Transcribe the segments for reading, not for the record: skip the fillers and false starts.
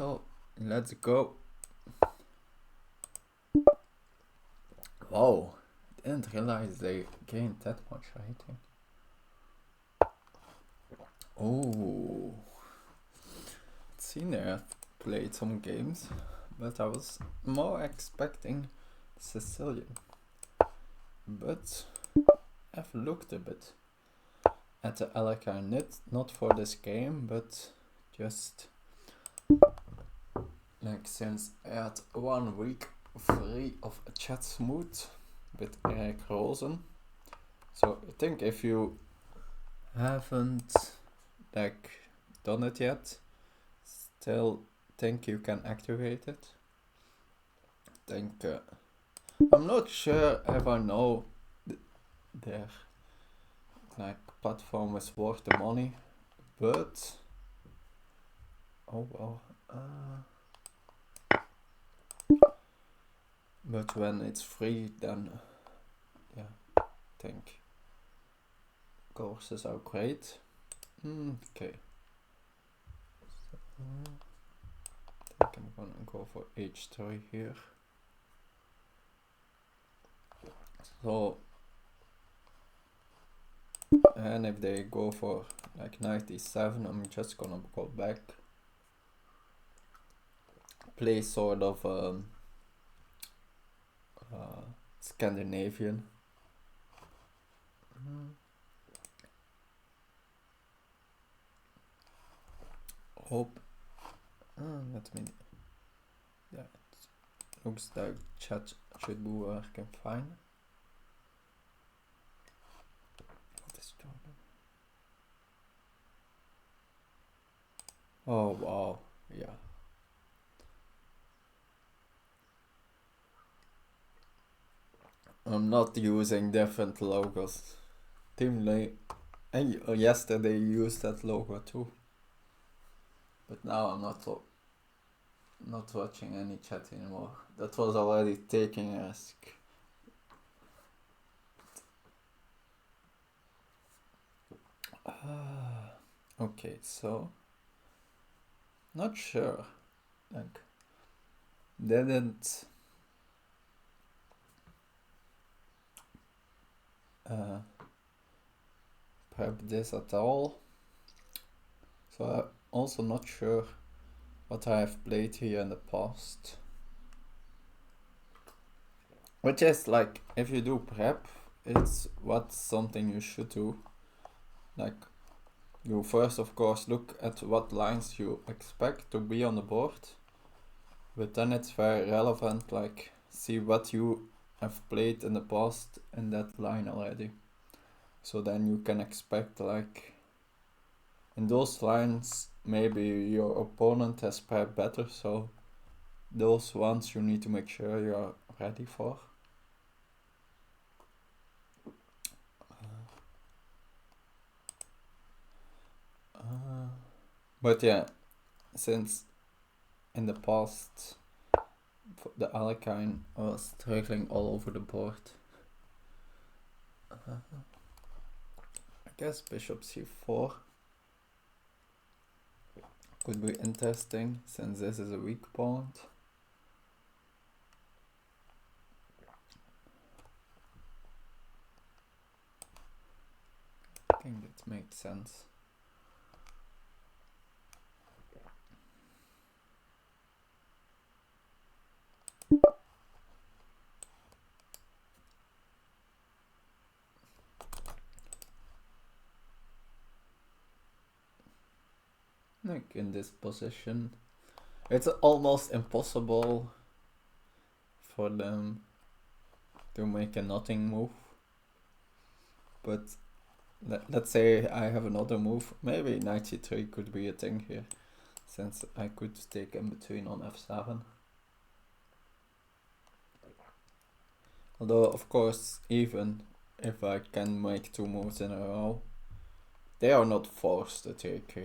So let's go. Wow, didn't realize they gained that much rating. Oh, it seems I've played some games, but I was more expecting Sicilian. But I've looked a bit at the Alekhine, not for this game, but just like since I had 1 week free of a chat smooth with AACtrl. So I think if you haven't like done it yet, still think you can activate it. Think I'm not sure if I know their like platform is worth the money, but oh well. But when it's free, then yeah, I think courses are great. Okay. I think I'm gonna go for H3 here. So, and if they go for like 97, I'm just gonna go back. Play sort of Scandinavian. Hope. Let me. Yeah, it looks like chat should be working fine. What is Jordan? Oh wow, yeah. I'm not using different logos. Team Lay. And yesterday used that logo too. But now I'm not watching any chat anymore. That was already taking a risk. Okay, so not sure. Like didn't prep this at all. So I'm also not sure what I have played here in the past. Which is like, if you do prep, it's what's something you should do. Like, you first of course look at what lines you expect to be on the board. But then it's very relevant, like, see what you have played in the past in that line already. So then you can expect, like, in those lines, maybe your opponent has prepped better, so those ones you need to make sure you are ready for. But yeah, since in the past the Alekhine was struggling all over the board, I guess bishop c4 could be interesting since this is a weak pawn. I think that makes sense. Like in this position, it's almost impossible for them to make a nothing move. But let's say I have another move. Maybe knight c3 could be a thing here, since I could take in between on f7. Although, of course, even if I can make 2 moves in a row, they are not forced to take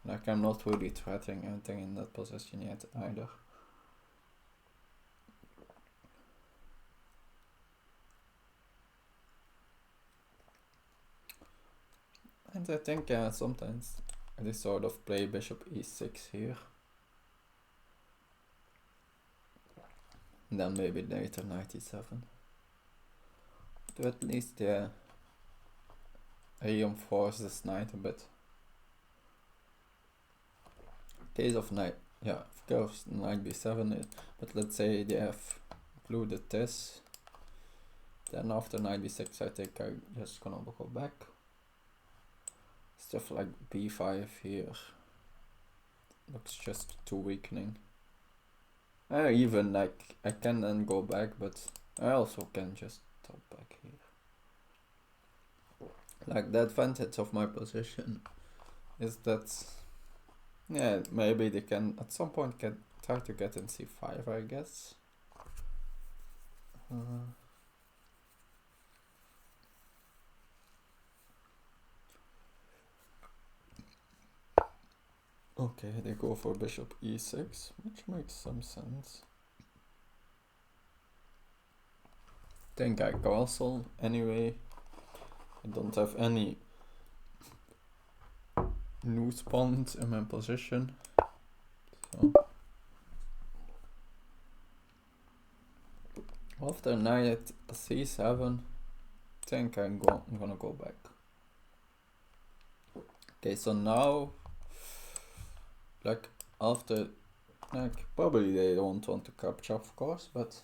like, I'm not really threatening anything in that position yet either. And I think sometimes they sort of play bishop e6 here. And then maybe later knight e7. To at least, yeah, reinforce this knight a bit. Case of knight, yeah, of course, knight b7, but let's say they have included this. Then after knight b6, I think I'm just gonna go back. Stuff like b5 here looks just too weakening. Even like I can then go back, but I also can just top back here. Like the advantage of my position is that, yeah, maybe they can at some point try to get in c5, I guess. Okay, they go for bishop e6, which makes some sense. Think I castle anyway. I don't have any loose pawns in my position. So after knight c7, I think I'm gonna go back. Okay, so now, like after, like probably they don't want to capture, of course, but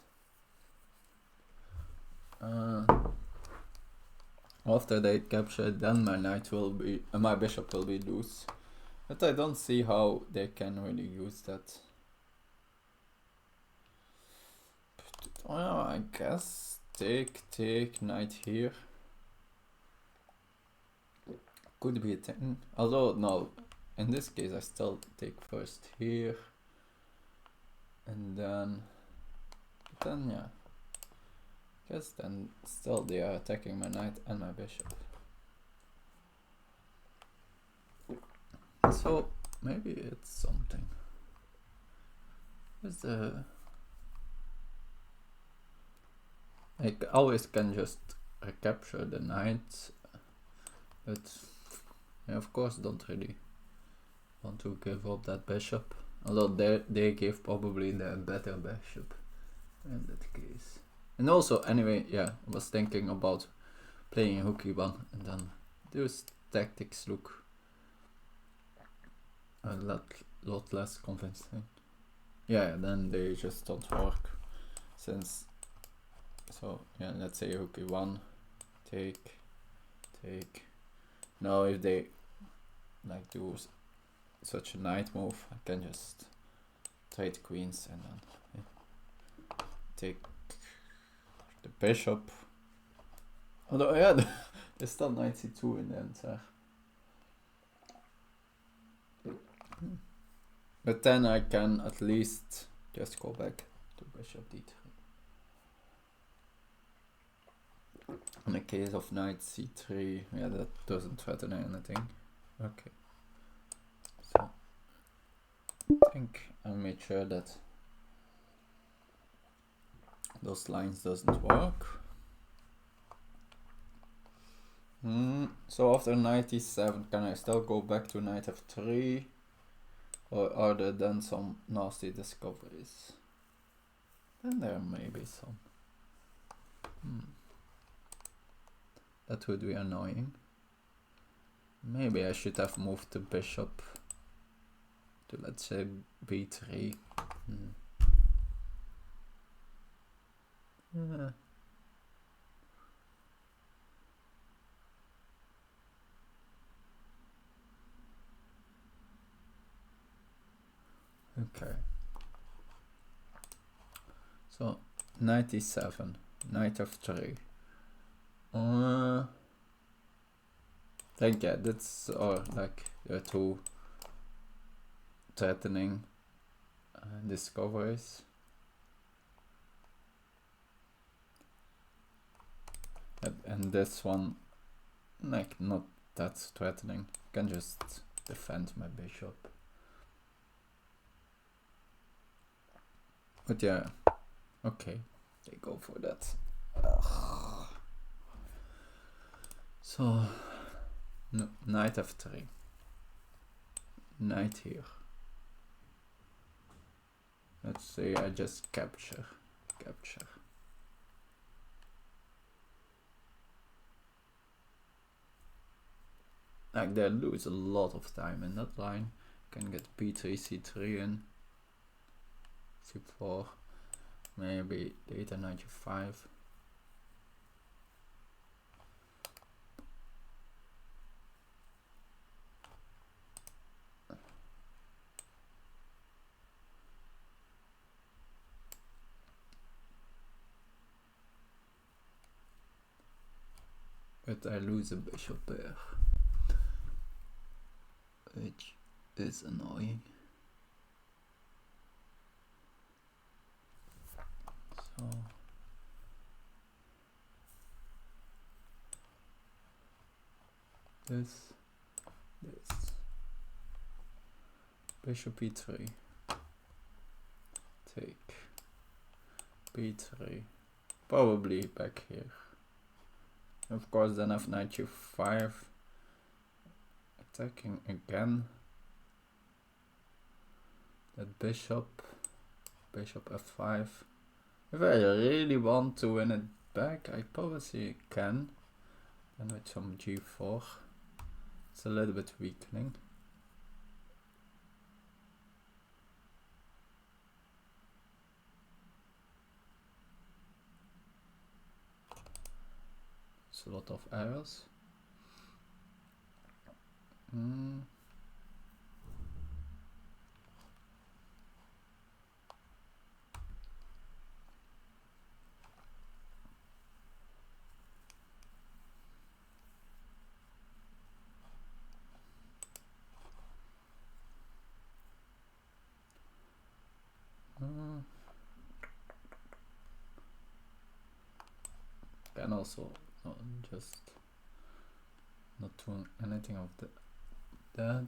after they capture, then my knight will be, my bishop will be loose. But I don't see how they can really use that. Well, I guess take knight here. Could be a thing. Although no, in this case I still take first here, and then yeah. Guess then still they are attacking my knight and my bishop. So maybe it's something. Is the, I always can just recapture the knight, but I of course don't really want to give up that bishop. Although they gave probably the better bishop in that case. And also, anyway, yeah, I was thinking about playing rook e1, and then those tactics look a lot less convincing. Yeah, then they just don't work. Since, so yeah, let's say rook e1, take. Now if they like do such a knight move, I can just trade queens and then take the bishop. Although yeah, there's still knight c2 in the answer. But then I can at least just go back to bishop d3. In the case of knight c3, yeah, that doesn't threaten anything. Okay. So I think I made sure that those lines doesn't work. So after knight e7, can I still go back to knight f3? Or are there then some nasty discoveries? Then there may be some. That would be annoying. Maybe I should have moved the bishop to, let's say, b3. Okay. So knight e7, knight f3. I think yeah, that's like two threatening discoveries. And this one, like, not that threatening. I can just defend my bishop. But yeah, okay, they go for that. So, no, knight f3. Knight here. Let's say I just capture. capture. Like they lose a lot of time in that line. Can get b3, c3 in, c4, maybe data 95. But I lose a bishop there, which is annoying. So this, bishop e3, take, b3, probably back here. Of course, then f knight u5, attacking again. That bishop f5. If I really want to win it back, I probably can. And with some g4, it's a little bit weakening. It's a lot of errors. Can also just not doing anything of that.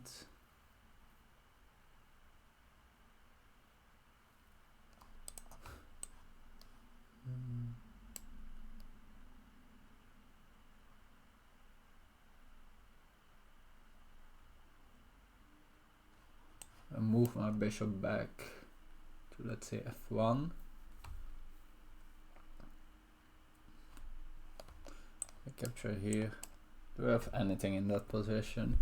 And move my bishop back to, let's say, f1. I capture here. Do I have anything in that position?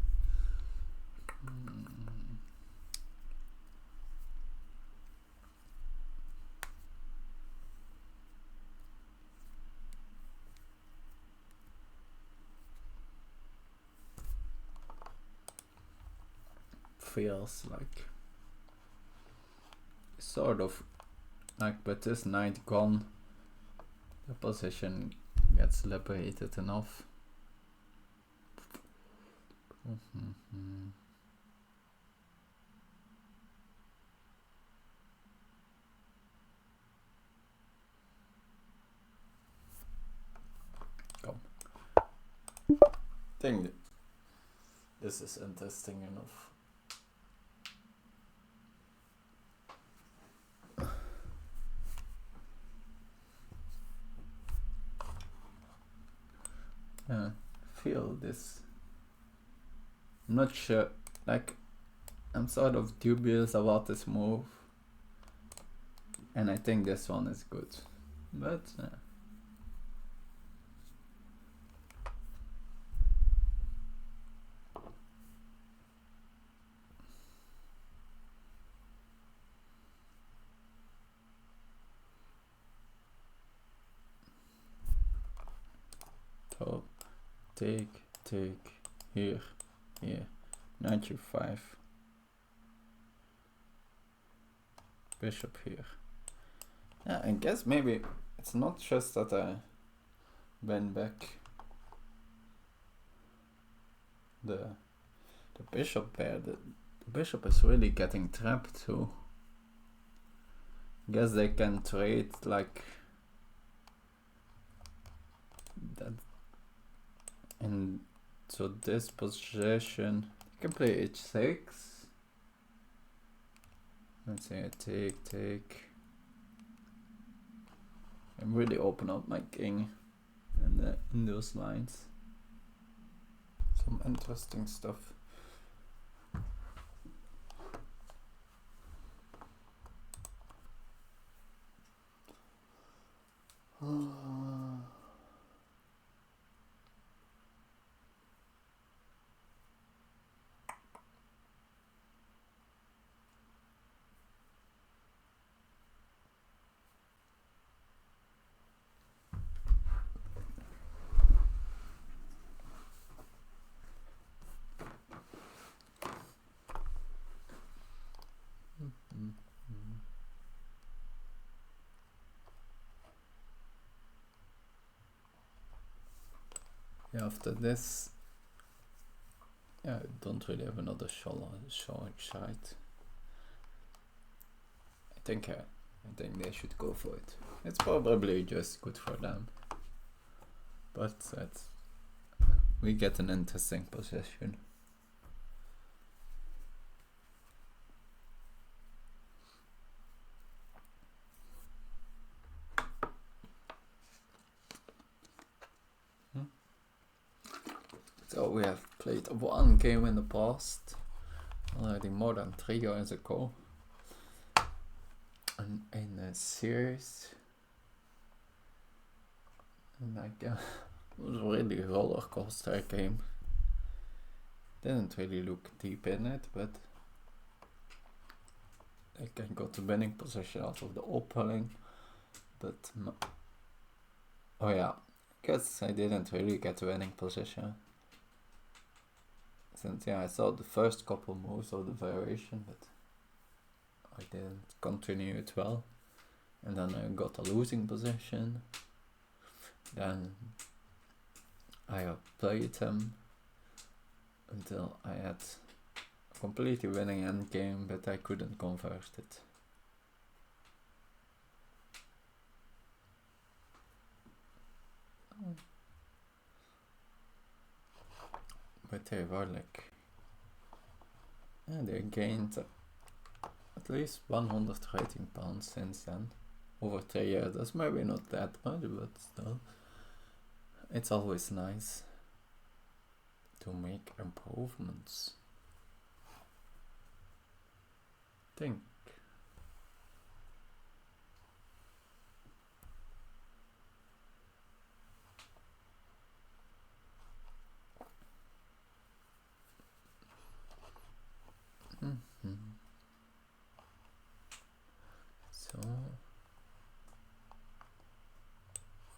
Feels like sort of like, with this knight gone, the position gets liberated enough. Come. I think this is interesting enough. Feel this. I'm not sure, like, I'm sort of dubious about this move, and I think this one is good, but so take here, knight u5, bishop here. Yeah, I guess maybe it's not just that I win back the bishop there. The bishop is really getting trapped too. I guess they can trade like that. And so this position, you can play h6. Let's say I take. And really open up my king in those lines. Some interesting stuff. after this, yeah, I don't really have another showing side. I think they should go for it. It's probably just good for them, but we get an interesting position. So we have played one game in the past, already more than 3 years ago, and in a series, and like it was a really roller coaster game. Didn't really look deep in it, but I got the winning position out of the opening, but oh yeah, I guess I didn't really get the winning position. Since yeah, I saw the first couple moves of the variation, but I didn't continue it well. And then I got a losing position. Then I played him until I had a completely winning endgame, but I couldn't convert it. But they were like, yeah, they gained at least 100 rating pounds since then, over 3 years. That's maybe not that much, but still, it's always nice to make improvements. I think. So,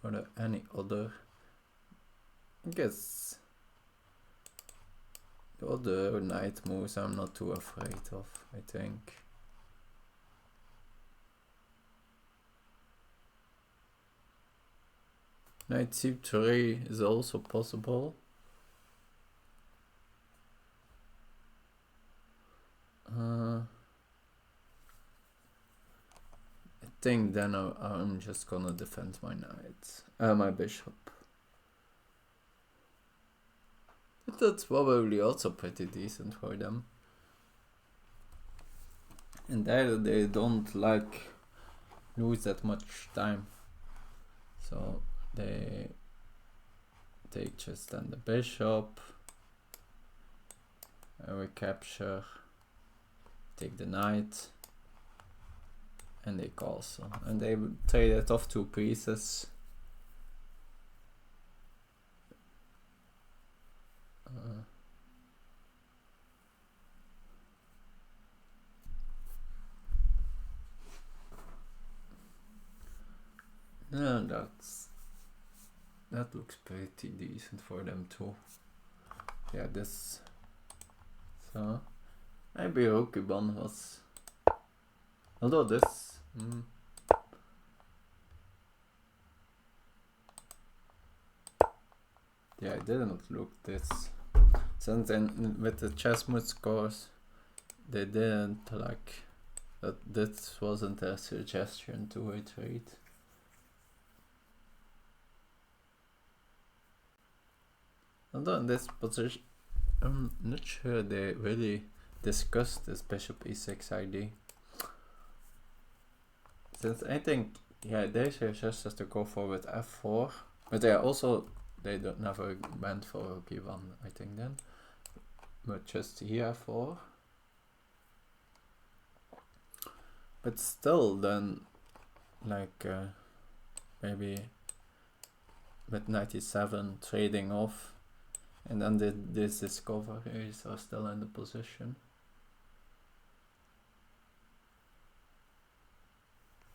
are there any other? I guess the other knight moves I'm not too afraid of, I think. Knight c3 is also possible. I think then I'm just gonna defend my knight, my bishop. But that's probably also pretty decent for them. And there they don't like lose that much time, so they take just then the bishop, and we capture, take the knight, and they castle, and they trade it off 2 pieces. No, that looks pretty decent for them too. Yeah, this. So maybe Rookibon was. Although this. Yeah, it didn't look this. Since then, with the chessmood scores, they didn't like that. This wasn't a suggestion to retreat. Although in this position, I'm not sure they really discussed this bishop e6 idea. Since I think, yeah, they suggested to go for with f4, but they never went for rook e1, I think then, but just here f4. But still, then, like maybe with 97 trading off, and then this discoveries are still in the position.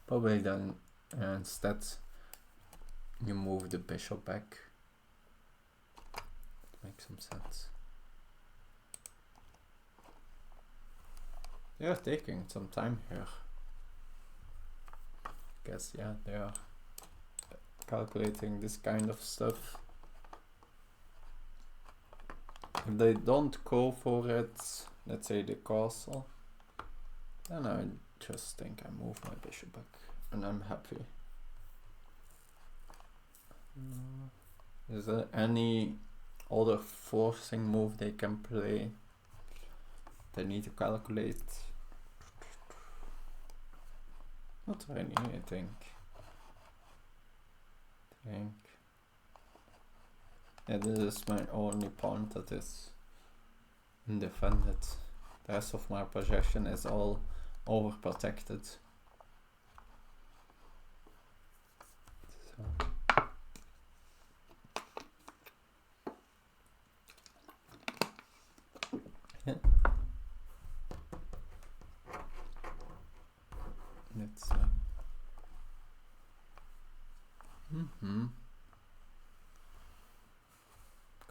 Probably then instead you move the bishop back. Makes some sense. They are taking some time here. Guess yeah, they are calculating this kind of stuff. If they don't go for it, let's say the castle, then I just think I move my bishop back and I'm happy. Is there any other forcing move they can play? They need to calculate. Not really, I think. Yeah, this is my only pawn that is indefended. The rest of my possession is all overprotected. So. Yeah. Let's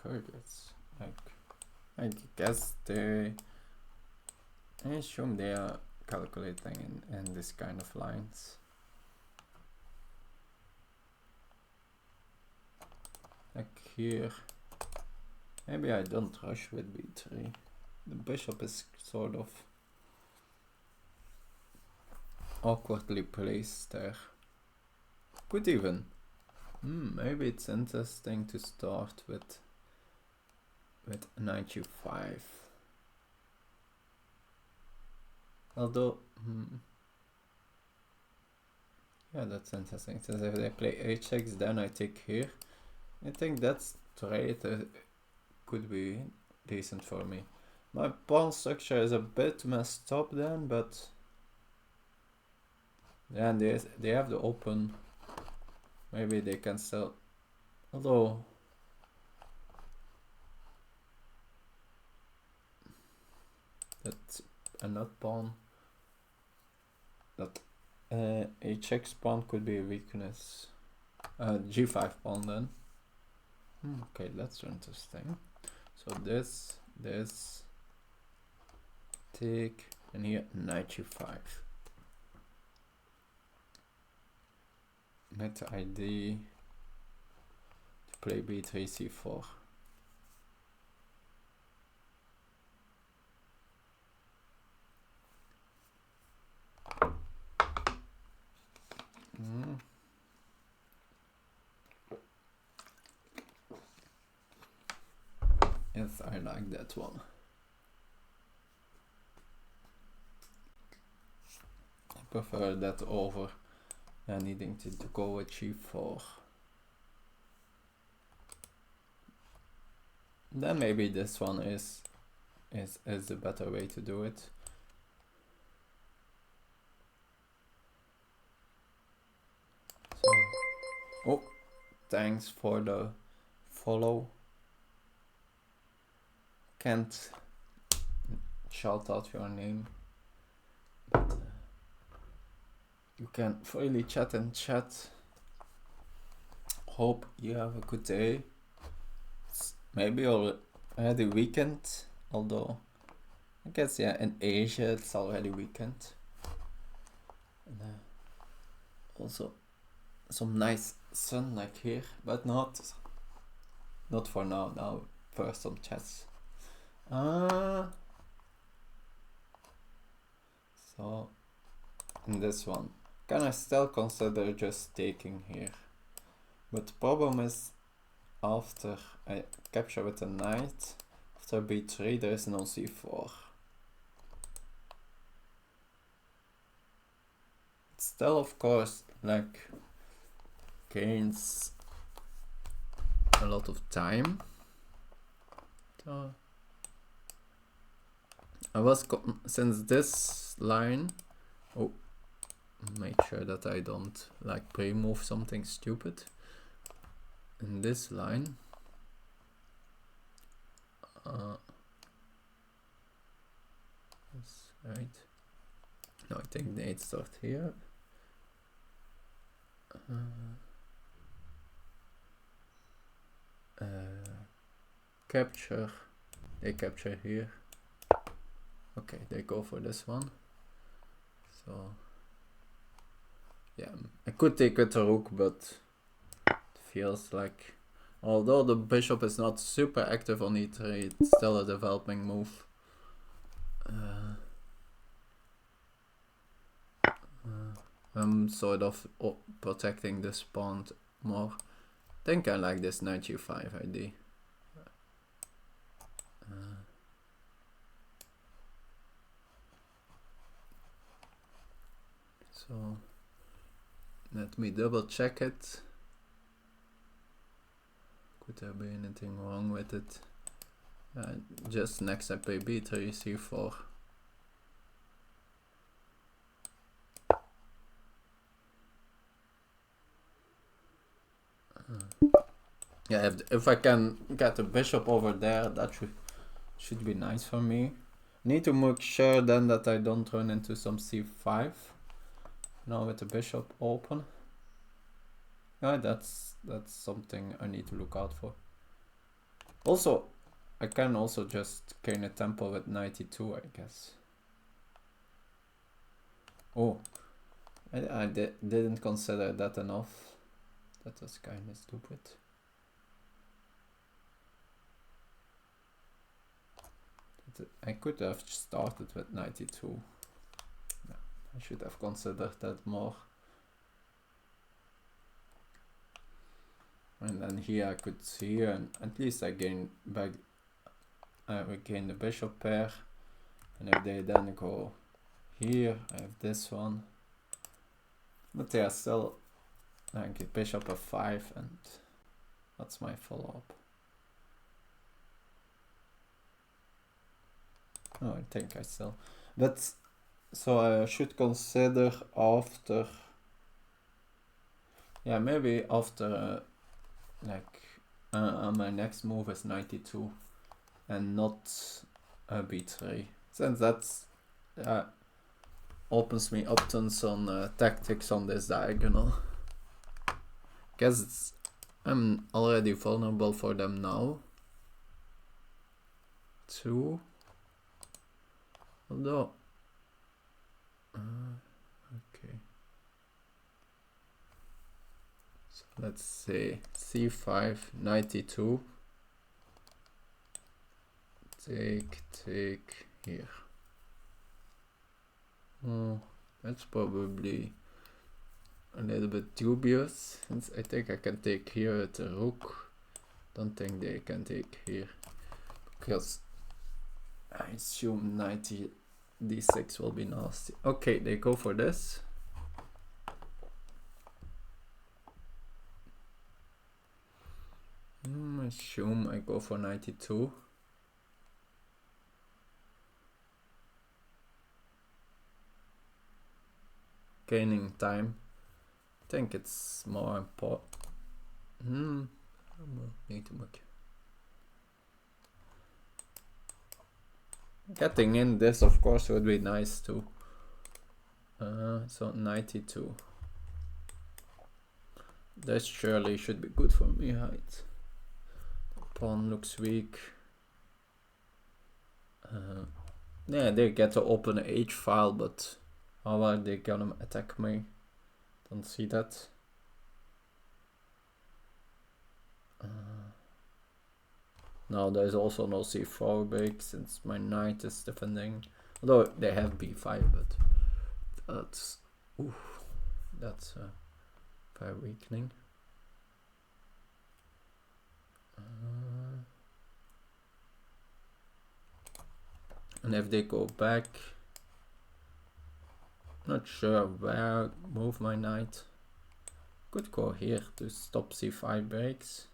targets. I guess I assume they are calculating in this kind of lines. Like here, maybe I don't rush with b3. The bishop is sort of awkwardly placed there. Could even. Maybe it's interesting to start with knight u5. Although, yeah, that's interesting. Since if they play h6, then I take here. I think that's trade could be decent for me. My pawn structure is a bit messed up then, but yeah, they have the open. Maybe they can still, although that's another pawn. That h6 pawn could be a weakness. G5 pawn then. Okay, that's interesting. So this, take, and here knight u5. Net ID to play b3 c4. Yes, I like that one. I prefer that over needing to go with g4. Then maybe this one is the better way to do it. So, oh, thanks for the follow. Can't shout out your name, but you can freely chat in chat. Hope you have a good day. It's maybe already weekend, although I guess yeah, in Asia it's already weekend. And also some nice sun like here, but not for now. Now first some chats. So in this one, can I still consider just taking here? But the problem is, after I capture with a knight, after b3 there is no c4. It still, of course, like gains a lot of time. So I was since this line, make sure that I don't like pre-move something stupid. In this line, that's right. No, I think the 8 start here. Capture, they capture here. Okay, they go for this one. So yeah, I could take with the rook, but it feels like Although the bishop is not super active on e3, it's still a developing move. I'm sort of protecting this pawn more. I think I like this knight u5 idea. So let me double check it. Could there be anything wrong with it? Just next step a b3, c4. Yeah, if I can get the bishop over there, that should be nice for me. Need to make sure then that I don't run into some c5. Now with the bishop open. Yeah, that's something I need to look out for. Also, I can also just gain a tempo with knight e2, I guess. Oh, I didn't consider that enough. That was kind of stupid. I could have started with knight e2. Yeah, I should have considered that more. And then here I could see, and at least I gain back. I regain the bishop pair, and if they then go here, I have this one. But they are still like bishop f5, and that's my follow-up. Oh, I think I still. But so I should consider after. Yeah, maybe after my next move is knight e2 and not b3, since that's opens me up to some tactics on this diagonal. Guess I'm already vulnerable for them now. 2. Although okay, so let's say c5, knight e2, take here. Oh, that's probably a little bit dubious, since I think I can take here at the rook. Don't think they can take here, because I assume knight d6 will be nasty. Okay, they go for this. Assume I go for knight e2. Gaining time. I think it's more important. Need to look. Getting in this, of course, would be nice too. So knight e2. This surely should be good for me, right? Pawn looks weak. Yeah, they get to open an H file, but how are they gonna attack me? Don't see that. Now there's also no c4 break, since my knight is defending. Although they have b5, but that's very weakening. And if they go back, not sure where move my knight. Could go here to stop c5 breaks.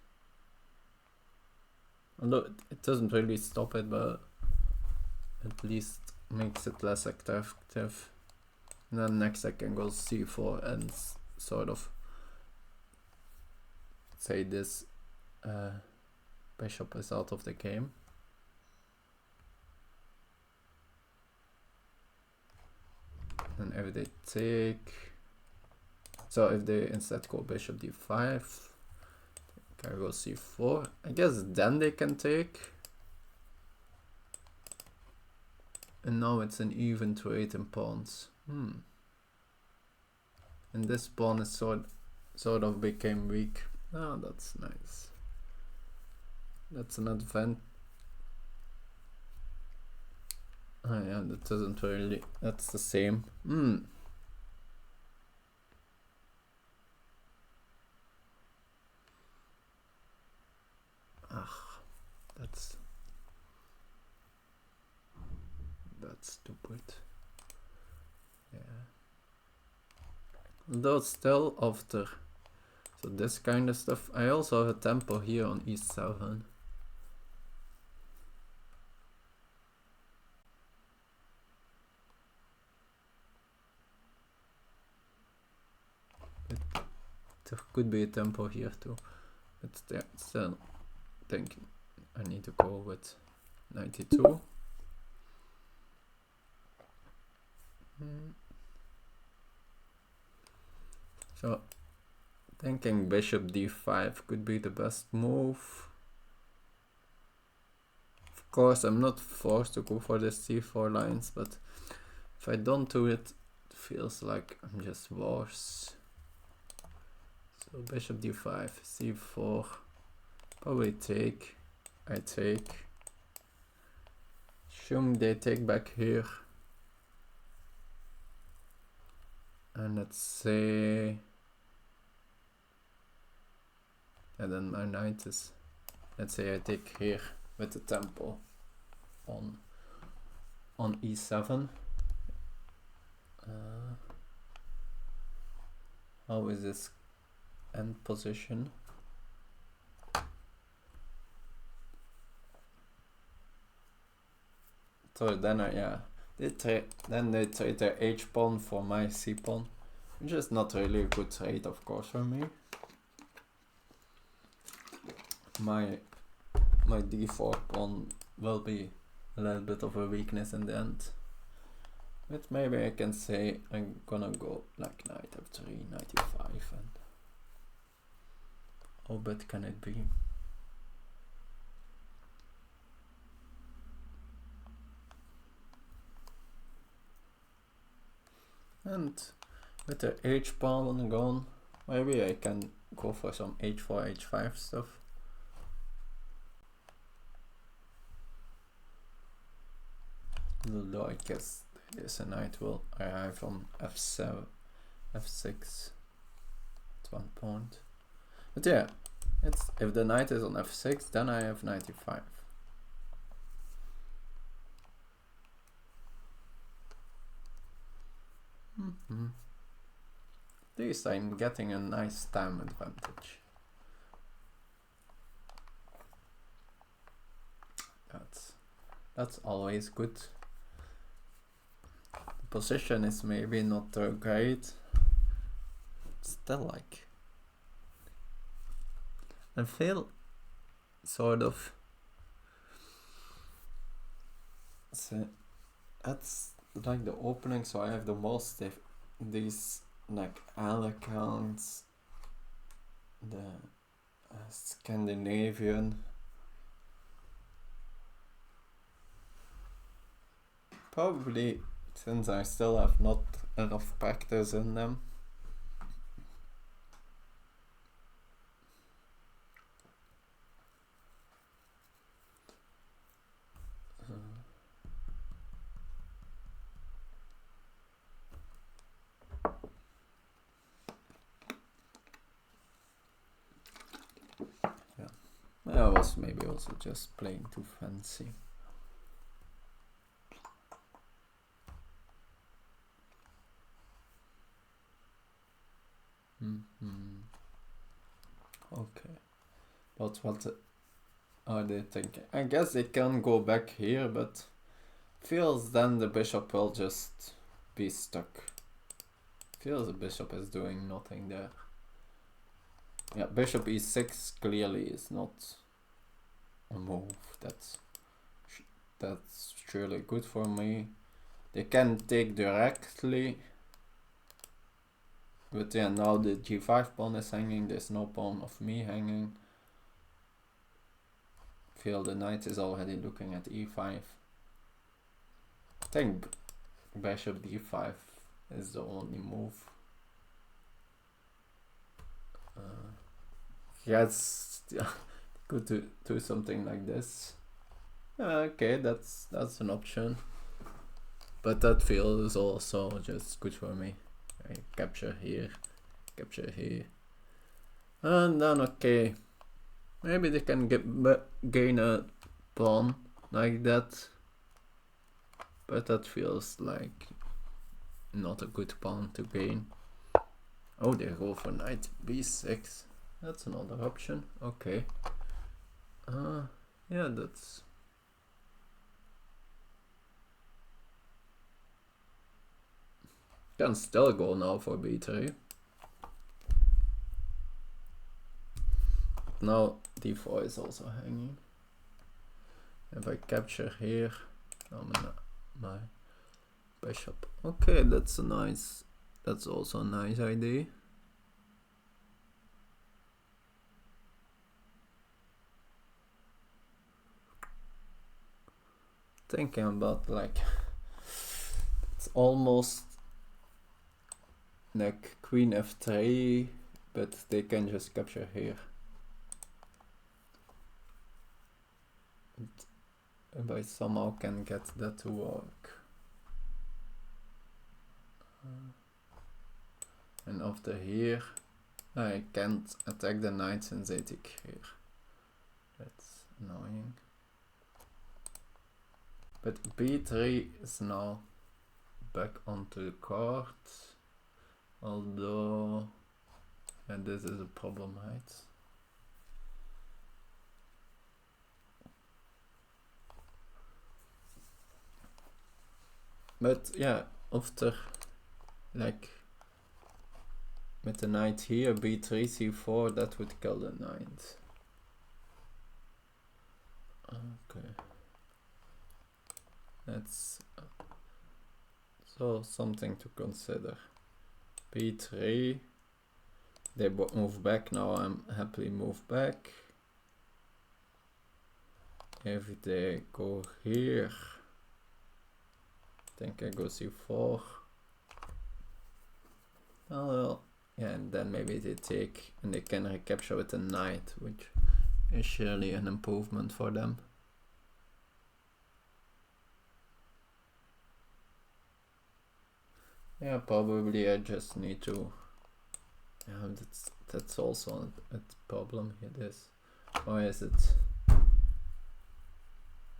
Although it doesn't really stop it, but at least makes it less active. And then next I can go c4 and sort of say this bishop is out of the game. And if they take, so if they instead go bishop d5, can I go c4? I guess then they can take. And now it's an even trade in pawns. And this pawn is sort of became weak. Oh, that's nice. That's an advent. Oh yeah, that doesn't really, that's the same. That's stupid. Yeah. Though still after, so this kind of stuff, I also have a tempo here on e7. There could be a tempo here too, but still think I need to go with 92. So thinking bishop d5 could be the best move. Of course I'm not forced to go for the c4 lines, but if I don't do it, it feels like I'm just worse. So bishop d5, c4, probably take, I take. Assume they take back here. And let's say, and then my knight is, let's say I take here with the tempo on e7. How is this end position? So then then they trade their h pawn for my c pawn, which is not really a good trade, of course, for me. My d4 pawn will be a little bit of a weakness in the end. But maybe I can say I'm gonna go like knight f3, 95, and how bad can it be? And with the h pawn gone, maybe I can go for some h4, h5 stuff. Although I guess this knight will arrive on f7, f6 at one point. But yeah, if the knight is on f6, then I have 95. At least I'm getting a nice time advantage. That's always good. The position is maybe not great. Still, like, I feel sort of, so that's like the opening, so I have the most of these like Alekhines, the Scandinavian, probably since I still have not enough practice in them. I was maybe also just playing too fancy. Okay, but what are they thinking? I guess they can go back here, but feels then the bishop will just be stuck. Feels the bishop is doing nothing there. Yeah, bishop e6 clearly is not a move that's surely good for me. They can take directly, but yeah, now the g5 pawn is hanging, there's no pawn of me hanging. Feel the knight is already looking at e5. I think bishop d5 is the only move. Yes, could do something like this. Okay, that's an option, but that feels also just good for me. I capture here, and then okay, maybe they can gain a pawn like that, but that feels like not a good pawn to gain. Oh, they go for knight b6. That's another option. Okay. Yeah, that's. Can still go now for b3. Now d4 is also hanging. If I capture here, my bishop. Okay, that's also a nice idea. Thinking about like it's almost like queen f3, but they can just capture here. If I somehow can get that to work. And after here, I can't attack the knight since they take here. That's annoying. But b3 is now back onto the card. Although, and this is a problem, right? But yeah, after like with the knight here, b3, c4, that would kill the knight. Okay. That's so something to consider. b3, they move back now, I'm happily move back. If they go here, I think I go c4. Oh well, yeah, and then maybe they take and they can recapture with a knight, which is surely an improvement for them. Yeah, probably I just need to. Yeah, that's also a problem here. This, why is it?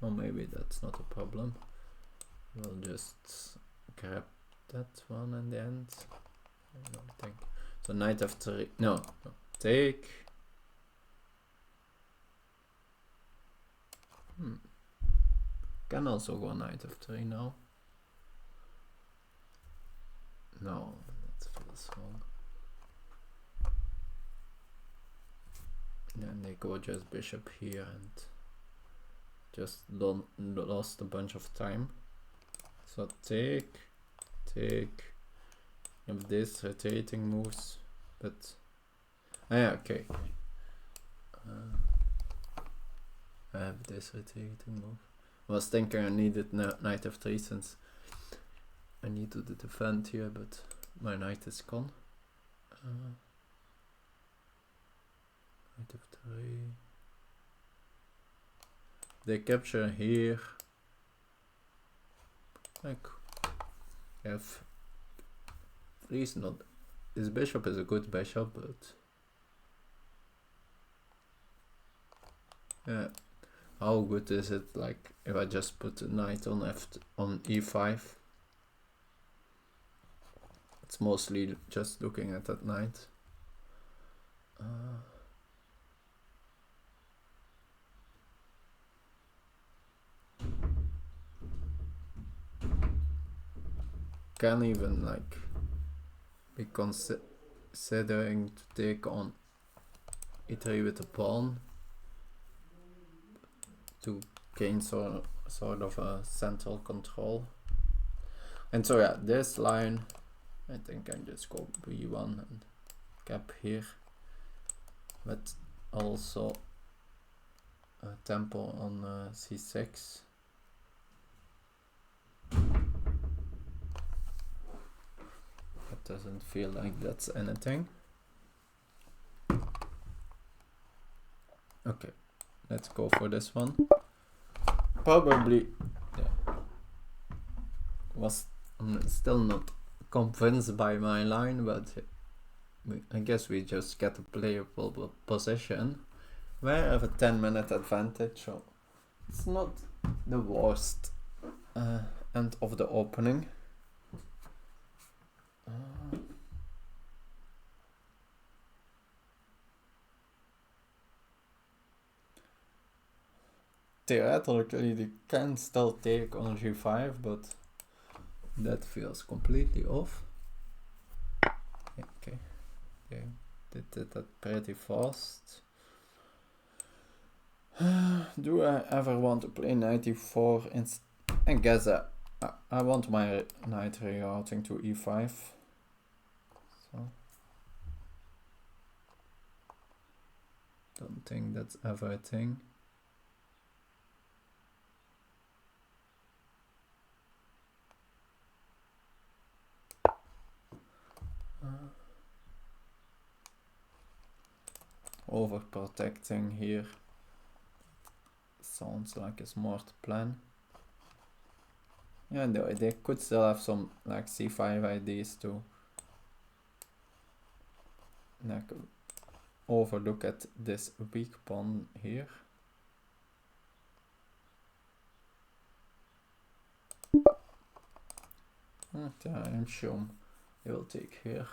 Or maybe that's not a problem. We'll just grab that one in the end. I don't think so. Knight f3. No, take. Can also go knight f3 now. No, that feels wrong. And they go just bishop here and just lost a bunch of time. So take. If this rotating moves, but yeah, okay. I have this rotating move. I was thinking I needed knight f3 since I need to defend here, but my knight is gone. Knight f3. They capture here. Like, f3 is not. This bishop is a good bishop, but yeah, how good is it? Like, if I just put the knight on e5. It's mostly just looking at that knight. Can even like be considering to take on e3 with a pawn to gain sort of a central control. And so yeah, this line, I think I just go b1 and cap here, but also a tempo on c6. That doesn't feel like that's anything. Okay, let's go for this one. Probably, yeah, was still not convinced by my line, but I guess we just get a playable position. We have a 10-minute advantage, so it's not the worst end of the opening. Theoretically, they can still take on g5, but that feels completely off. Okay, they did that pretty fast. Do I ever want to play knight e4? I guess I want my knight rerouting to e5. So don't think that's ever a thing. Overprotecting here sounds like a smart plan. Yeah, they could still have some like c5 ideas to like overlook at this weak pawn here. I'm sure they will take here.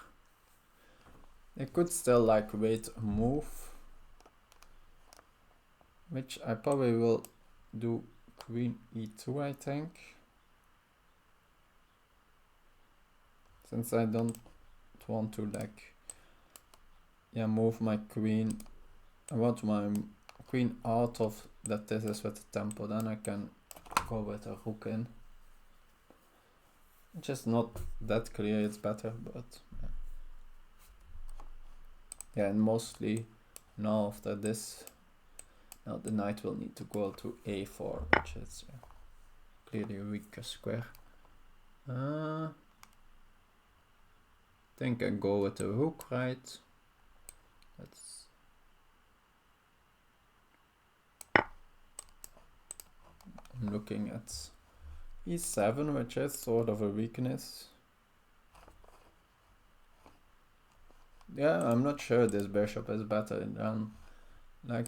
They could still like wait a move, which I probably will do queen e2, I think. Since I don't want to like, yeah, move my queen. I want my queen out of that. This is with the tempo, then I can go with a rook in. Just not that clear, it's better, but yeah, and mostly now after this, now the knight will need to go to a4, which is clearly a weaker square. Think I go with the rook, right? Let's I'm looking at e7, which is sort of a weakness. Yeah, I'm not sure this bishop is better than my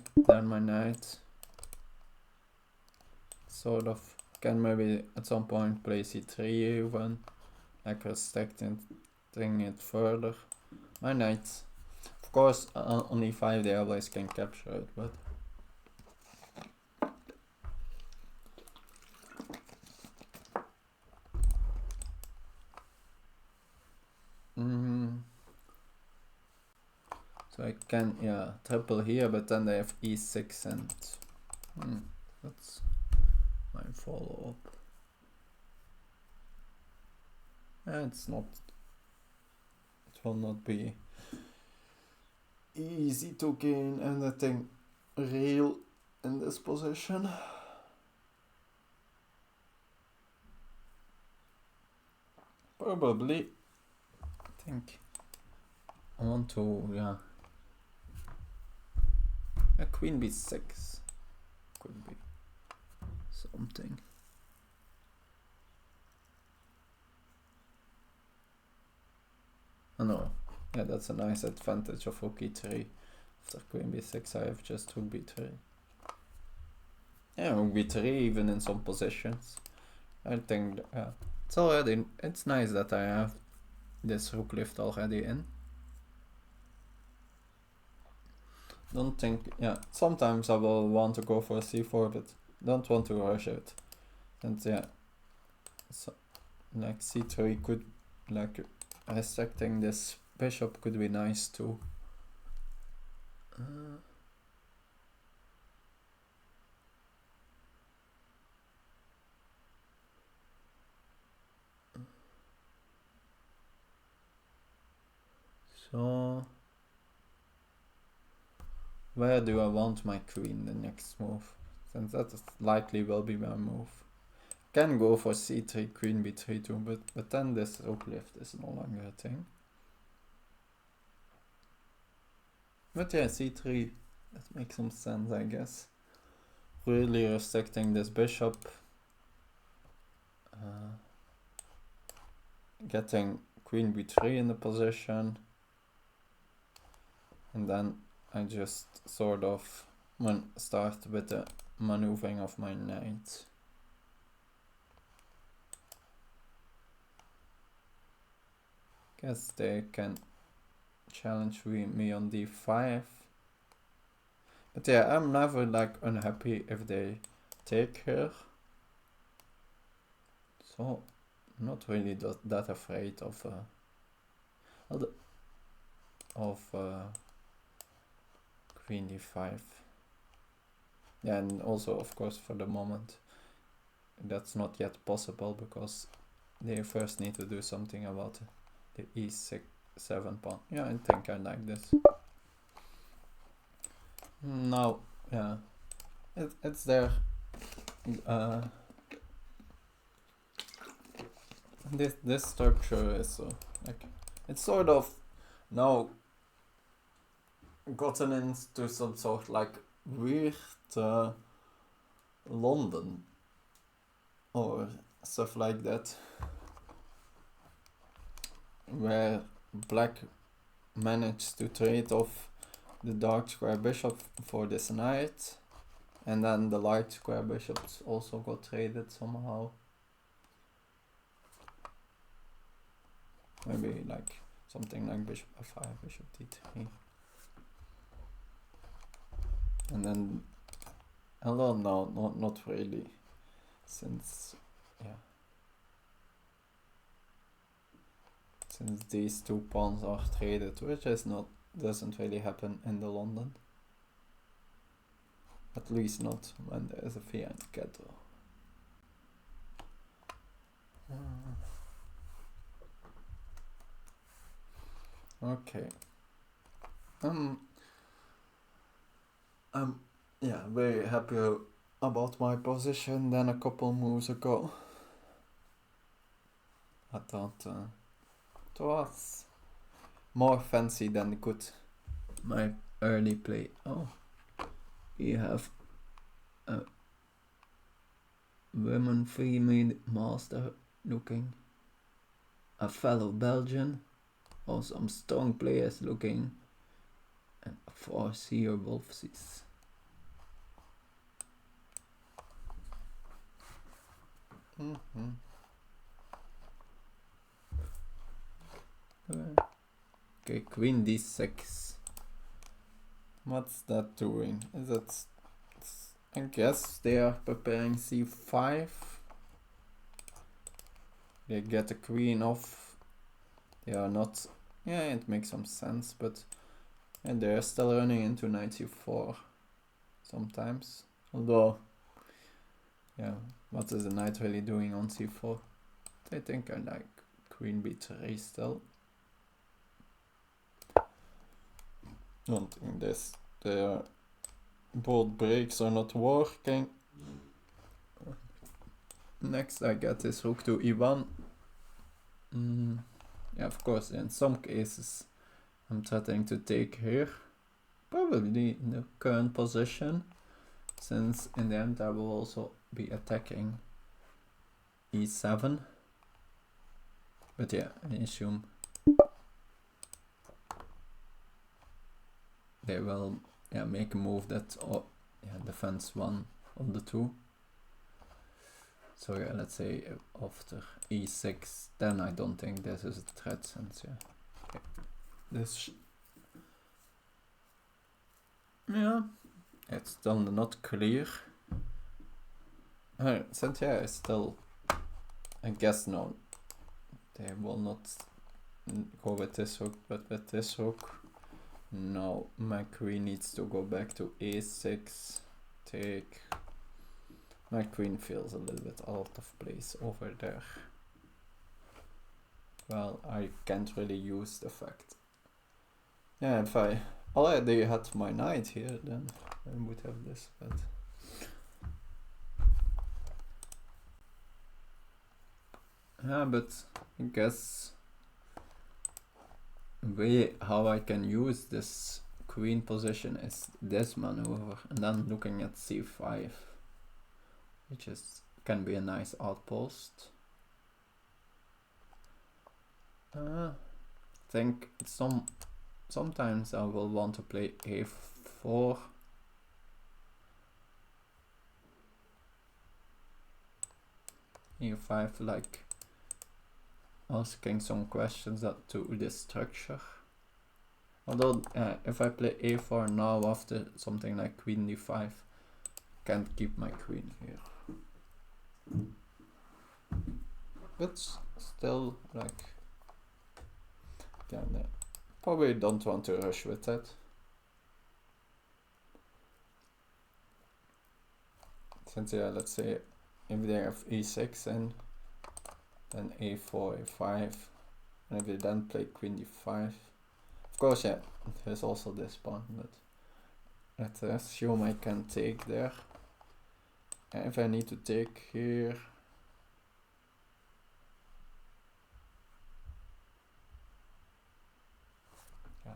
knight. Sort of can maybe at some point play c3 even, like restricting it further. My knight, of course, on e5 they always can capture it, but so I can, yeah, triple here, but then they have e6 and that's my follow-up. It will not be easy to gain anything real in this position. Probably, I think I want to, yeah, a queen b6 could be something. Oh no, yeah, that's a nice advantage of rook e3. After queen b6 I have just rook b3. Yeah, rook b3 even in some positions. I think it's nice that I have this rook lift already in. Don't think, yeah, sometimes I will want to go for c4, but don't want to rush it. And yeah, so like c3 could, like restricting this bishop could be nice too. So where do I want my queen the next move? Since that likely will be my move. Can go for c3, queen b3 too, but then this rook lift is no longer a thing. But yeah, c3, that makes some sense, I guess. really restricting this bishop, getting queen b3 in the position, and then I just sort of start with the maneuvering of my knight. Guess they can challenge me on d5. But yeah, I'm never like unhappy if they take here. So not really that afraid of queen d5. Yeah, and also of course for the moment that's not yet possible because they first need to do something about the e7 pawn. Yeah, I think I like this. Now, yeah, it's there. This structure is like, it's sort of now gotten into some sort of like weird London or stuff like that, where black managed to trade off the dark square bishop for this knight, and then the light square bishops also got traded somehow. Maybe like something like bishop f5, bishop d3. And then, although no, not really, since, yeah, since these two pawns are traded, which is doesn't really happen in the London. At least not when there is a fiat ghetto. Okay. I'm yeah, very happy about my position than a couple moves ago. I thought it was more fancy than good. My early play. Oh, we have a women female master looking, a fellow Belgian, or some strong players looking, and a 4-seer Wolfsies. Okay, queen d6. What's that doing? Is it? I guess they are preparing c5. They get the queen off. They are not. Yeah, it makes some sense, but and they're still running into knight c4 sometimes. Although, yeah, what is the knight really doing on c4? I think I like queen b3 still. Don't think this. Their both breaks are not working. Next I get this rook to e1. Yeah, of course, in some cases I'm threatening to take here. Probably in the current position, since in the end I will also be attacking e7. But yeah, I assume they will make a move that defends one of the two. So yeah, let's say after e6, then I don't think this is a threat, since this it's still not clear. Since I still, I guess no, they will not go with this rook, but with this rook. Now my queen needs to go back to a6, take. My queen feels a little bit out of place over there. Well, I can't really use the fact. Yeah, if I already had my knight here, then I would have this, but yeah, but I guess way how I can use this queen position is this maneuver, and then looking at c5. which can be a nice outpost. I think sometimes I will want to play a4. e5, like asking some questions to this structure. Although if I play a4 now after something like queen d5, can't keep my queen here. But still, like, probably don't want to rush with that. Since let's say if they have e6 in, then a4, a5, and if they then play queen d5, of course, yeah, there's also this pawn, but let's assume I can take there. And if I need to take here, yeah,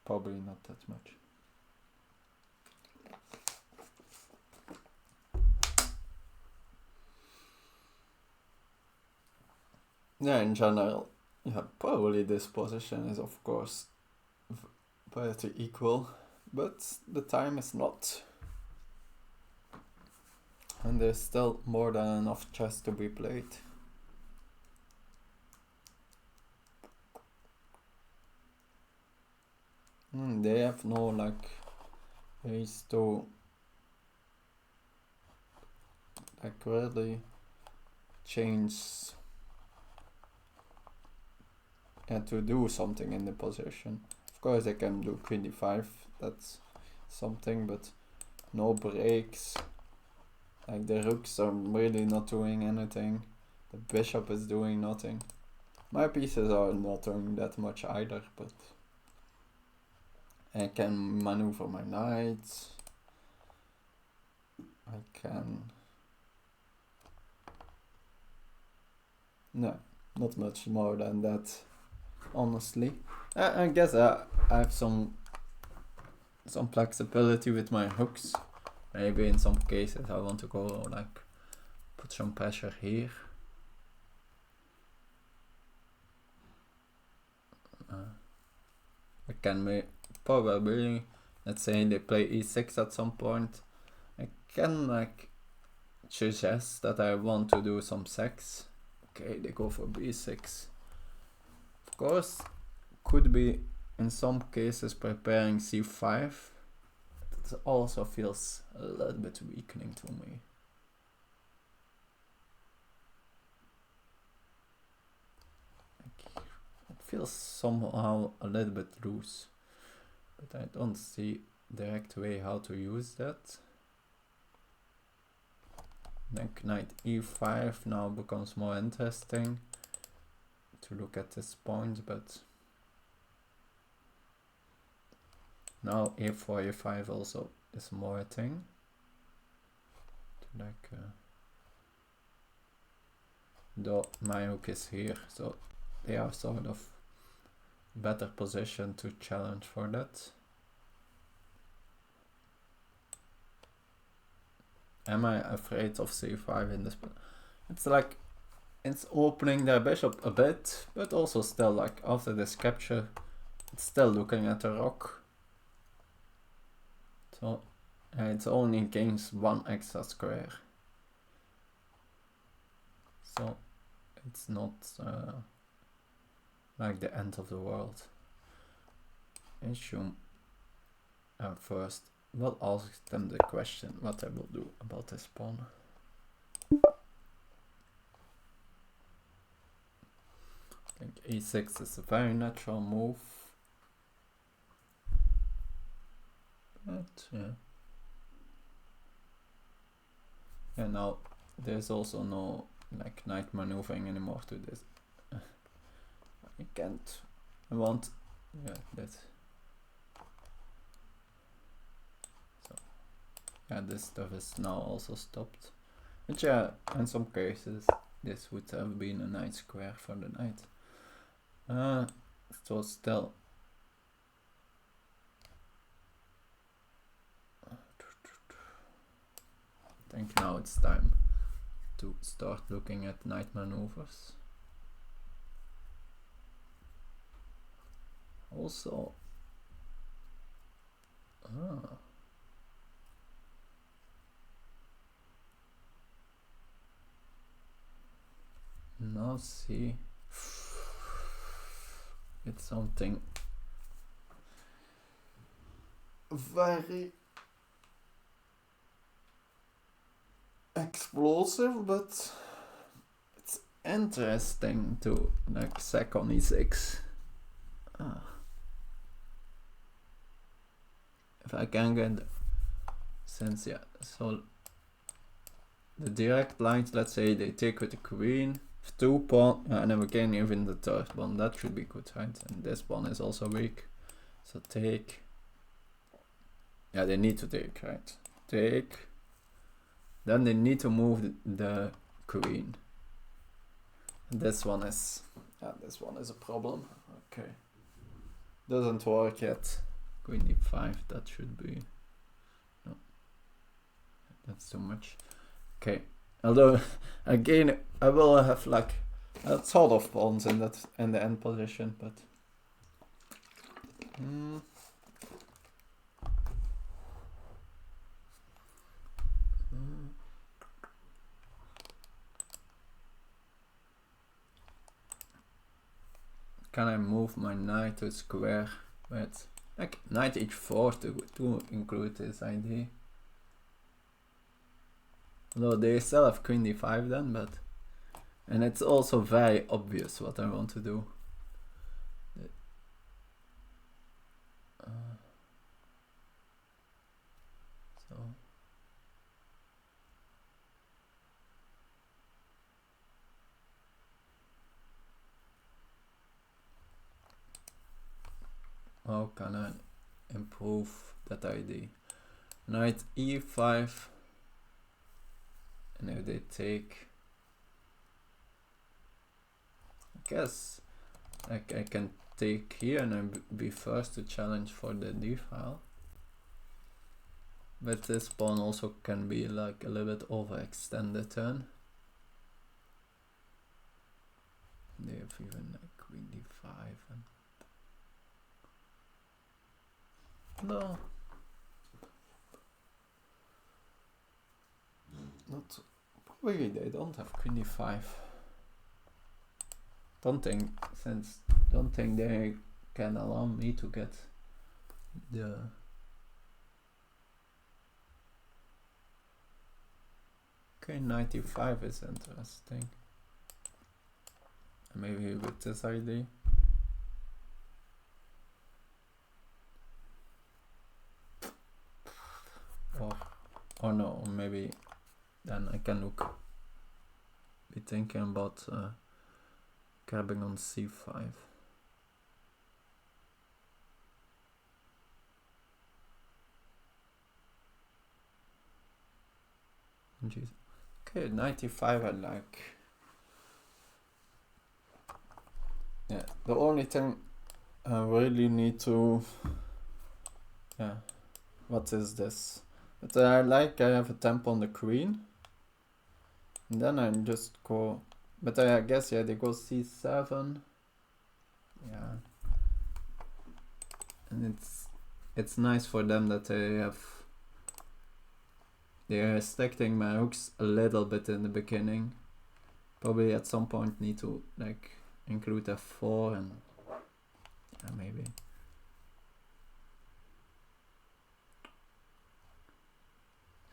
probably not that much. Yeah, in general, yeah, probably this position is of course pretty equal, but the time is not. And there's still more than enough chess to be played. They have no like ways to like really change and to do something in the position. Of course I can do queen d5, that's something, but no breaks. Like the rooks are really not doing anything. The bishop is doing nothing. My pieces are not doing that much either, but I can maneuver my knights. I can... No, not much more than that, honestly. I guess I have some flexibility with my hooks. Maybe in some cases I want to go like put some pressure here. I can probably, let's say they play e6 at some point. I can like suggest that I want to do some sacs. Okay, they go for b6. Of course, could be in some cases preparing c5. It also feels a little bit weakening to me. It feels somehow a little bit loose, but I don't see direct way how to use that. Then knight e5 now becomes more interesting to look at this point, but now a4, a5 also is more a thing. Like, though my hook is here, so they are sort of better positioned to challenge for that. Am I afraid of c5 in this? It's like it's opening their bishop a bit, but also still like after this capture, it's still looking at the rook. So it only gains one extra square. So it's not like the end of the world. Assume first we'll ask them the question what I will do about this pawn. I think e6 is a very natural move. But yeah. And now there's also no like knight maneuvering anymore to this. I can't. I want, yeah, that. So yeah, this stuff is now also stopped. But yeah, in some cases this would have been a nice square for the knight. So still. I think now it's time to start looking at knight maneuvers. Also, now see, it's something very explosive, but it's interesting to like sack on e6. If I can get, since yeah, so the direct lines, let's say they take with the queen, 2 pawn, and then we can even the third pawn, that should be good, right? And this pawn is also weak, so take, yeah, they need to take, right? Take, then they need to move the queen. And this one is, yeah, this one is a problem. Okay, doesn't work yet. Queen d5, that should be, no, that's too much. Okay, although again I will have like a sort of pawns in that in the end position, but can I move my knight to square with like knight h4 to include this idea? Although they still have queen d5 then, but, and it's also very obvious what I want to do. So how can I improve that idea? Knight e5, and if they take, I guess like I can take here and then be first to challenge for the d file. But this pawn also can be like a little bit overextended turn. They have even like queen d5 and no, not probably they don't have queen d5. Don't think they can allow me to get the okay. 95 is interesting. Maybe with this idea. Or no, maybe then I can be thinking about grabbing on c5. Jeez. Okay, 95 I like. Yeah, the only thing I really need to, yeah, what is this? But I like, I have a tempo on the queen. And then I just go, but I guess, yeah, they go c7. Yeah. And it's nice for them that they are restricting my hooks a little bit in the beginning. Probably at some point need to like include f4 and yeah, maybe.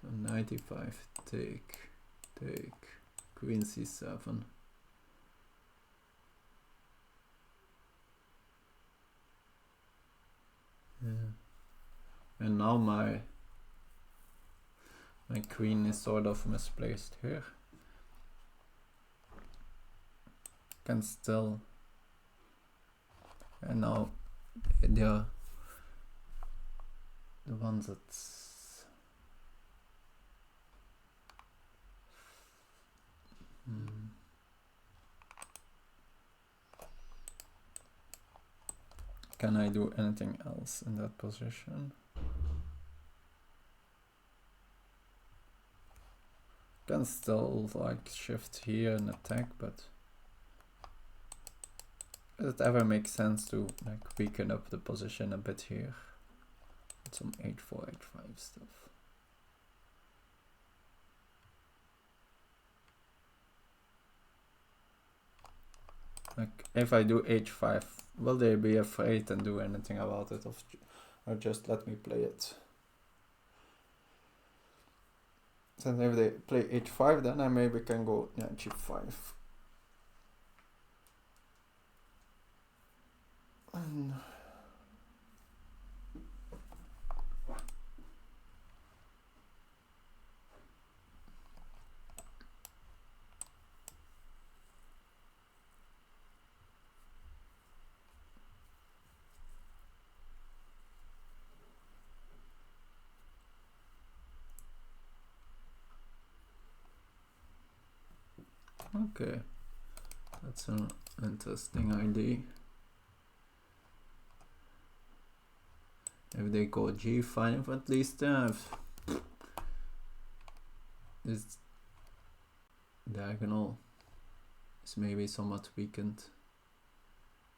So 95, take, queen c7. Yeah. And now my queen is sort of misplaced here. Can still, and now the ones that's can I do anything else in that position? Can still like shift here and attack, but does it ever make sense to like weaken up the position a bit here with some h4, h5 stuff? Like if I do h5, will they be afraid and do anything about it, or just let me play it? Since if they play h5, then I maybe can go g5. And okay, that's an interesting idea. If they go g5, at least this diagonal is maybe somewhat weakened.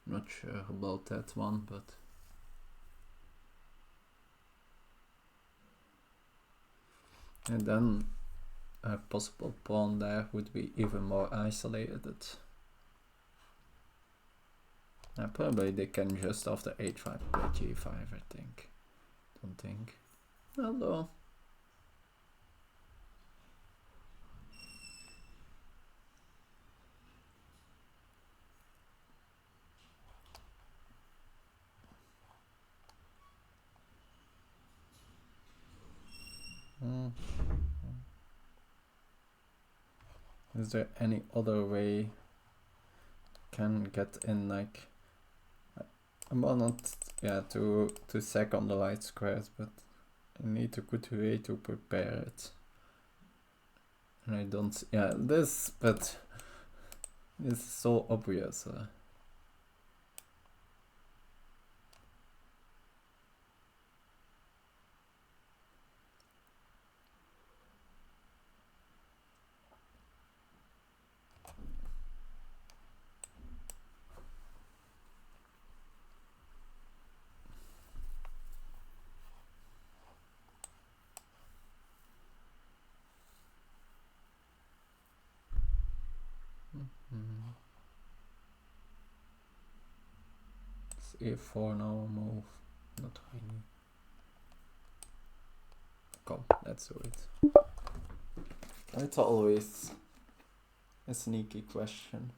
Not sure about that one, but and then a possible pawn there would be even more isolated. Probably they can just after h5 play g5, I think. Don't think. Although is there any other way can get in, like well, not to sack on the light squares, but I need a good way to prepare it. And I don't this, but it's so obvious. It's a4 now move, not really. Come, let's do it. It's always a sneaky question.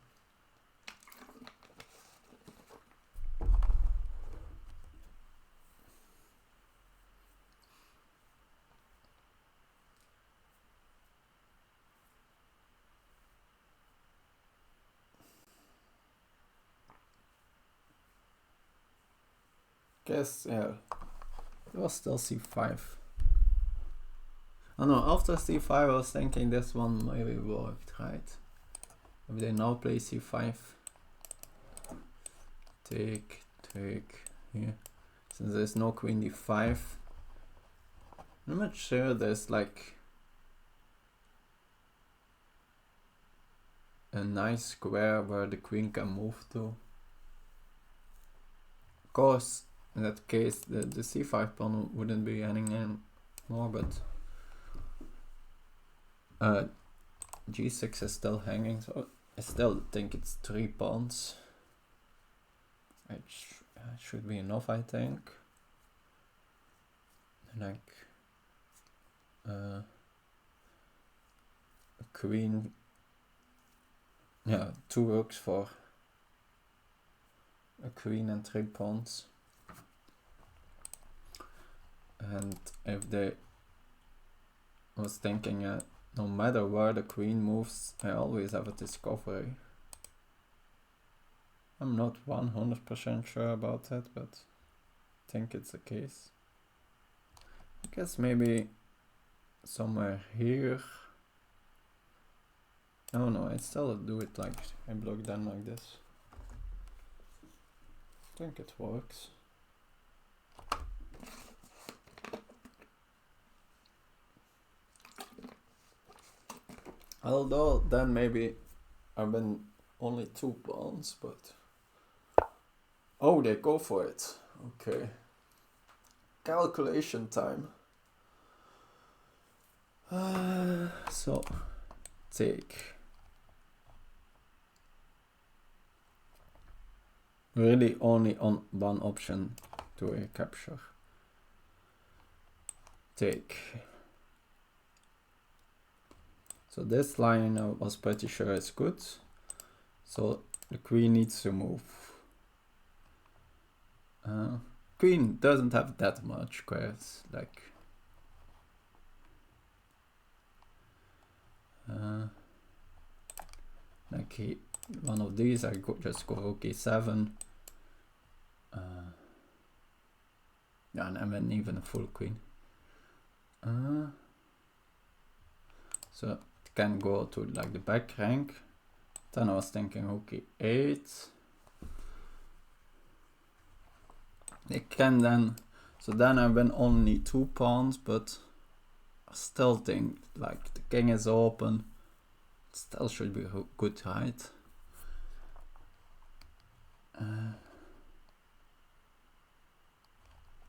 Guess, it was still c5. Oh no, after c5 I was thinking this one maybe worked, right? If they now play c5, take here. Since there's no queen d5, I'm not sure there's like a nice square where the queen can move to. Of course, in that case, the c5 pawn wouldn't be hanging in more, but g6 is still hanging, so I still think it's 3 pawns. It should be enough, I think. Like a queen, 2 rooks for a queen and 3 pawns. And if they, I was thinking no matter where the queen moves, I always have a discovery. I'm not 100% sure about that, but I think it's the case. I guess maybe somewhere here. Oh no, I still do it like I block them like this. I think it works. Although then maybe I've been only 2 pawns, but oh, they go for it. Okay. Calculation time. So take. Really only on one option to a capture. Take. So this line I was pretty sure is good. So the queen needs to move. Queen doesn't have that much squares, like one of these I could just go rook e7. Yeah, and then even a full queen. So it can go to like the back rank. Then I was thinking rook e8. It can then, so then I win only 2 pawns, but I still think like the king is open. It still should be good, right?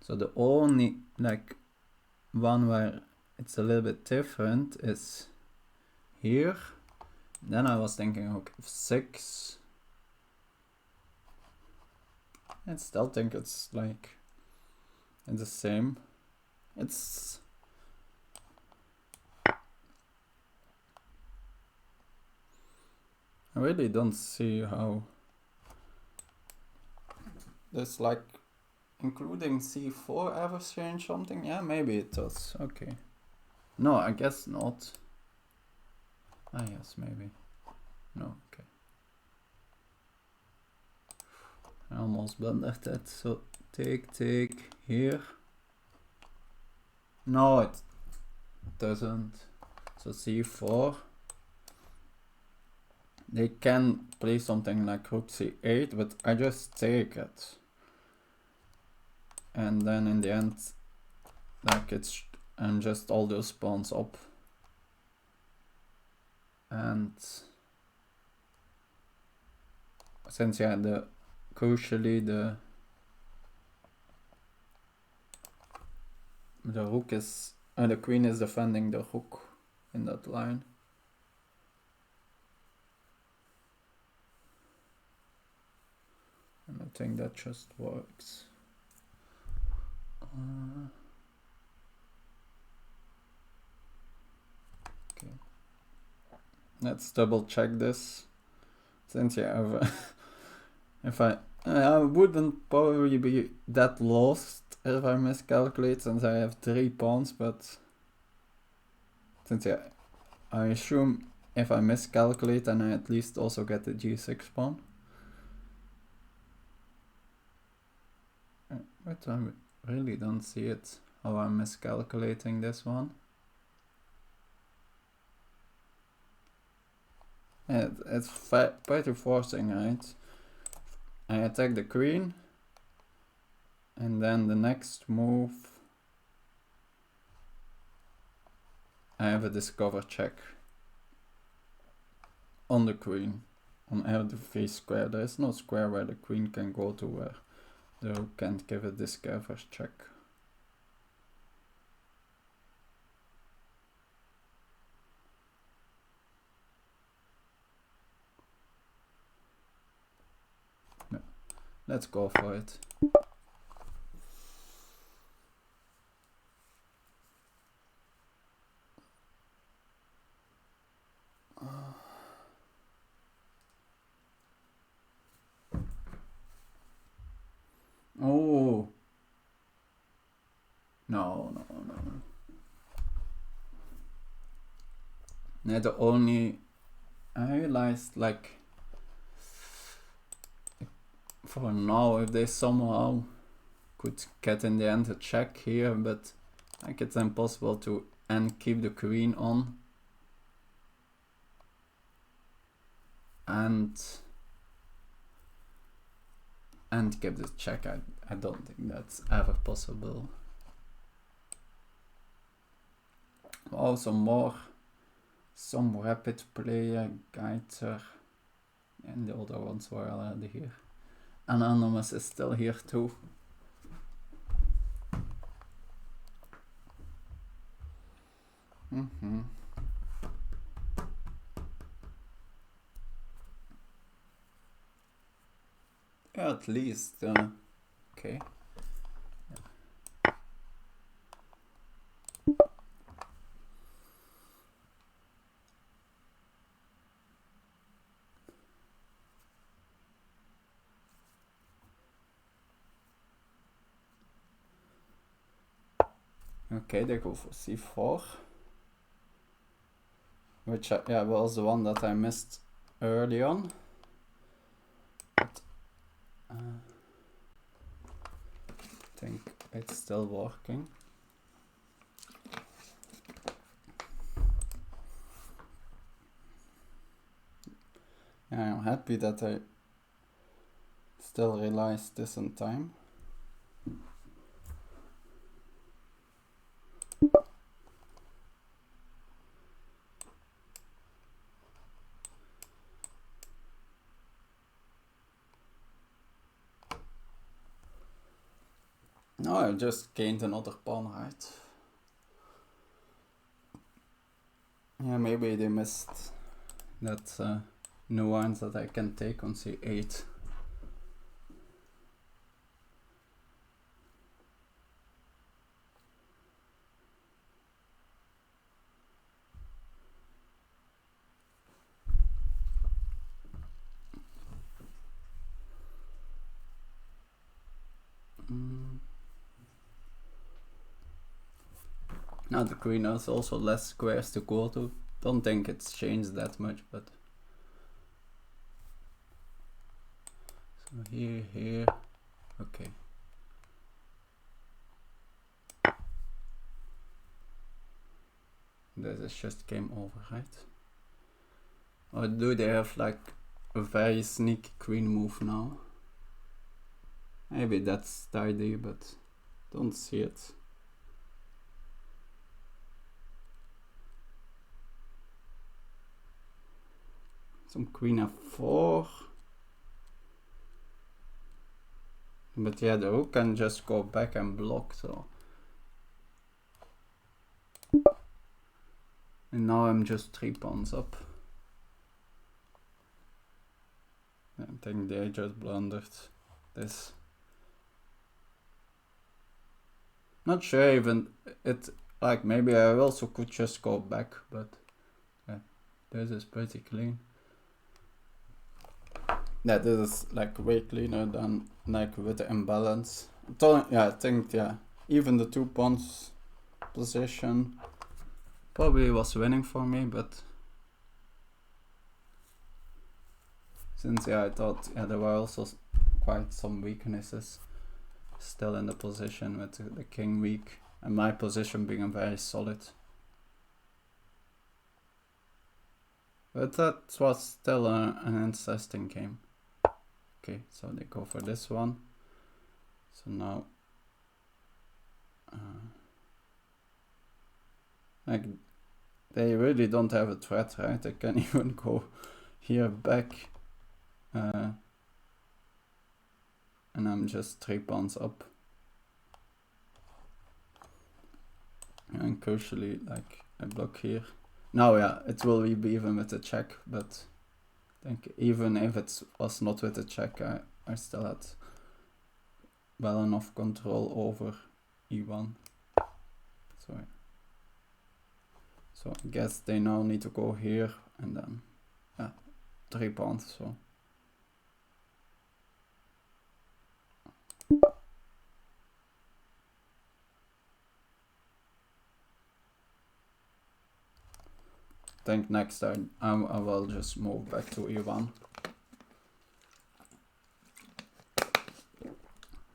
So the only like one where it's a little bit different is here. Then I was thinking rook f6. I still think it's like it's the same. It's I really don't see how this like including c4 ever change something. Yeah, maybe it does. Okay. No, I guess not. Ah, yes, maybe. No, okay. I almost blundered that. So take here. No, it doesn't. So c4. They can play something like rook c8, but I just take it. And then in the end, like it's and just all those pawns up. And since yeah, crucially the rook is the queen is defending the rook in that line. And I think that just works. Okay. Let's double check this. Since yeah, if I wouldn't probably be that lost if I miscalculate, since I have 3 pawns, but since yeah, I assume if I miscalculate, then I at least also get the g6 pawn. But I really don't see it, how I'm miscalculating this one. It's pretty forcing, right? I attack the queen, and then the next move I have a discover check on the queen, on every v square. There is no square where the queen can go to where the rook can't give a discover check. No. Let's go for it. Oh. No. The only I realized, like, for now, if they somehow could get in the end a check here, but like it's impossible to keep the queen on and give the check. I don't think that's ever possible. Also more some rapid player guides and the other ones were already here. Anonymous is still here too. Yeah, at least, okay. Okay, they go for c4, which was the one that I missed early on. But, I think it's still working. Yeah, I'm happy that I still realized this in time. No, I just gained another pawn, right? Yeah, maybe they missed that nuance that I can take on c8. Now the queen has also less squares to go to. Don't think it's changed that much, but so here, okay. This is just game over, right? Or do they have like a very sneaky queen move now? Maybe that's the idea, but don't see it. Some queen f4. But yeah, the rook can just go back and block, so. And now I'm just 3 pawns up. I think they just blundered this. Not sure even it, like maybe I also could just go back, but yeah, this is pretty clean. Yeah, this is like way cleaner than like with the imbalance. Yeah, I think even the 2 pawns position probably was winning for me, but since I thought there were also quite some weaknesses still in the position with the king weak and my position being very solid. But that was still an interesting game. Okay, so they go for this one. So now like they really don't have a threat, right? They can even go here back and I'm just 3 pawns up. And crucially, like I block here. Now it will be even with the check, but I think even if it was not with the check, I still had well enough control over e1. So I guess they now need to go here and then 3 pawns, so. I think next time I will just move back to e1.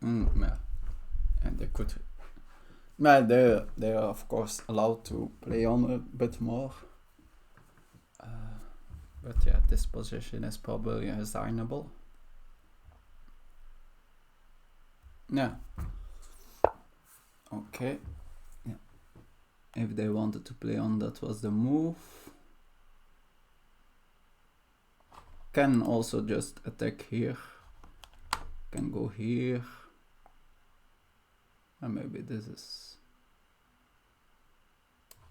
Yeah, and they could. They are of course allowed to play on a bit more. But yeah, this position is probably resignable. Yeah. Okay. Yeah. If they wanted to play on, that was the move. can also just attack here. Can go here. And maybe this is...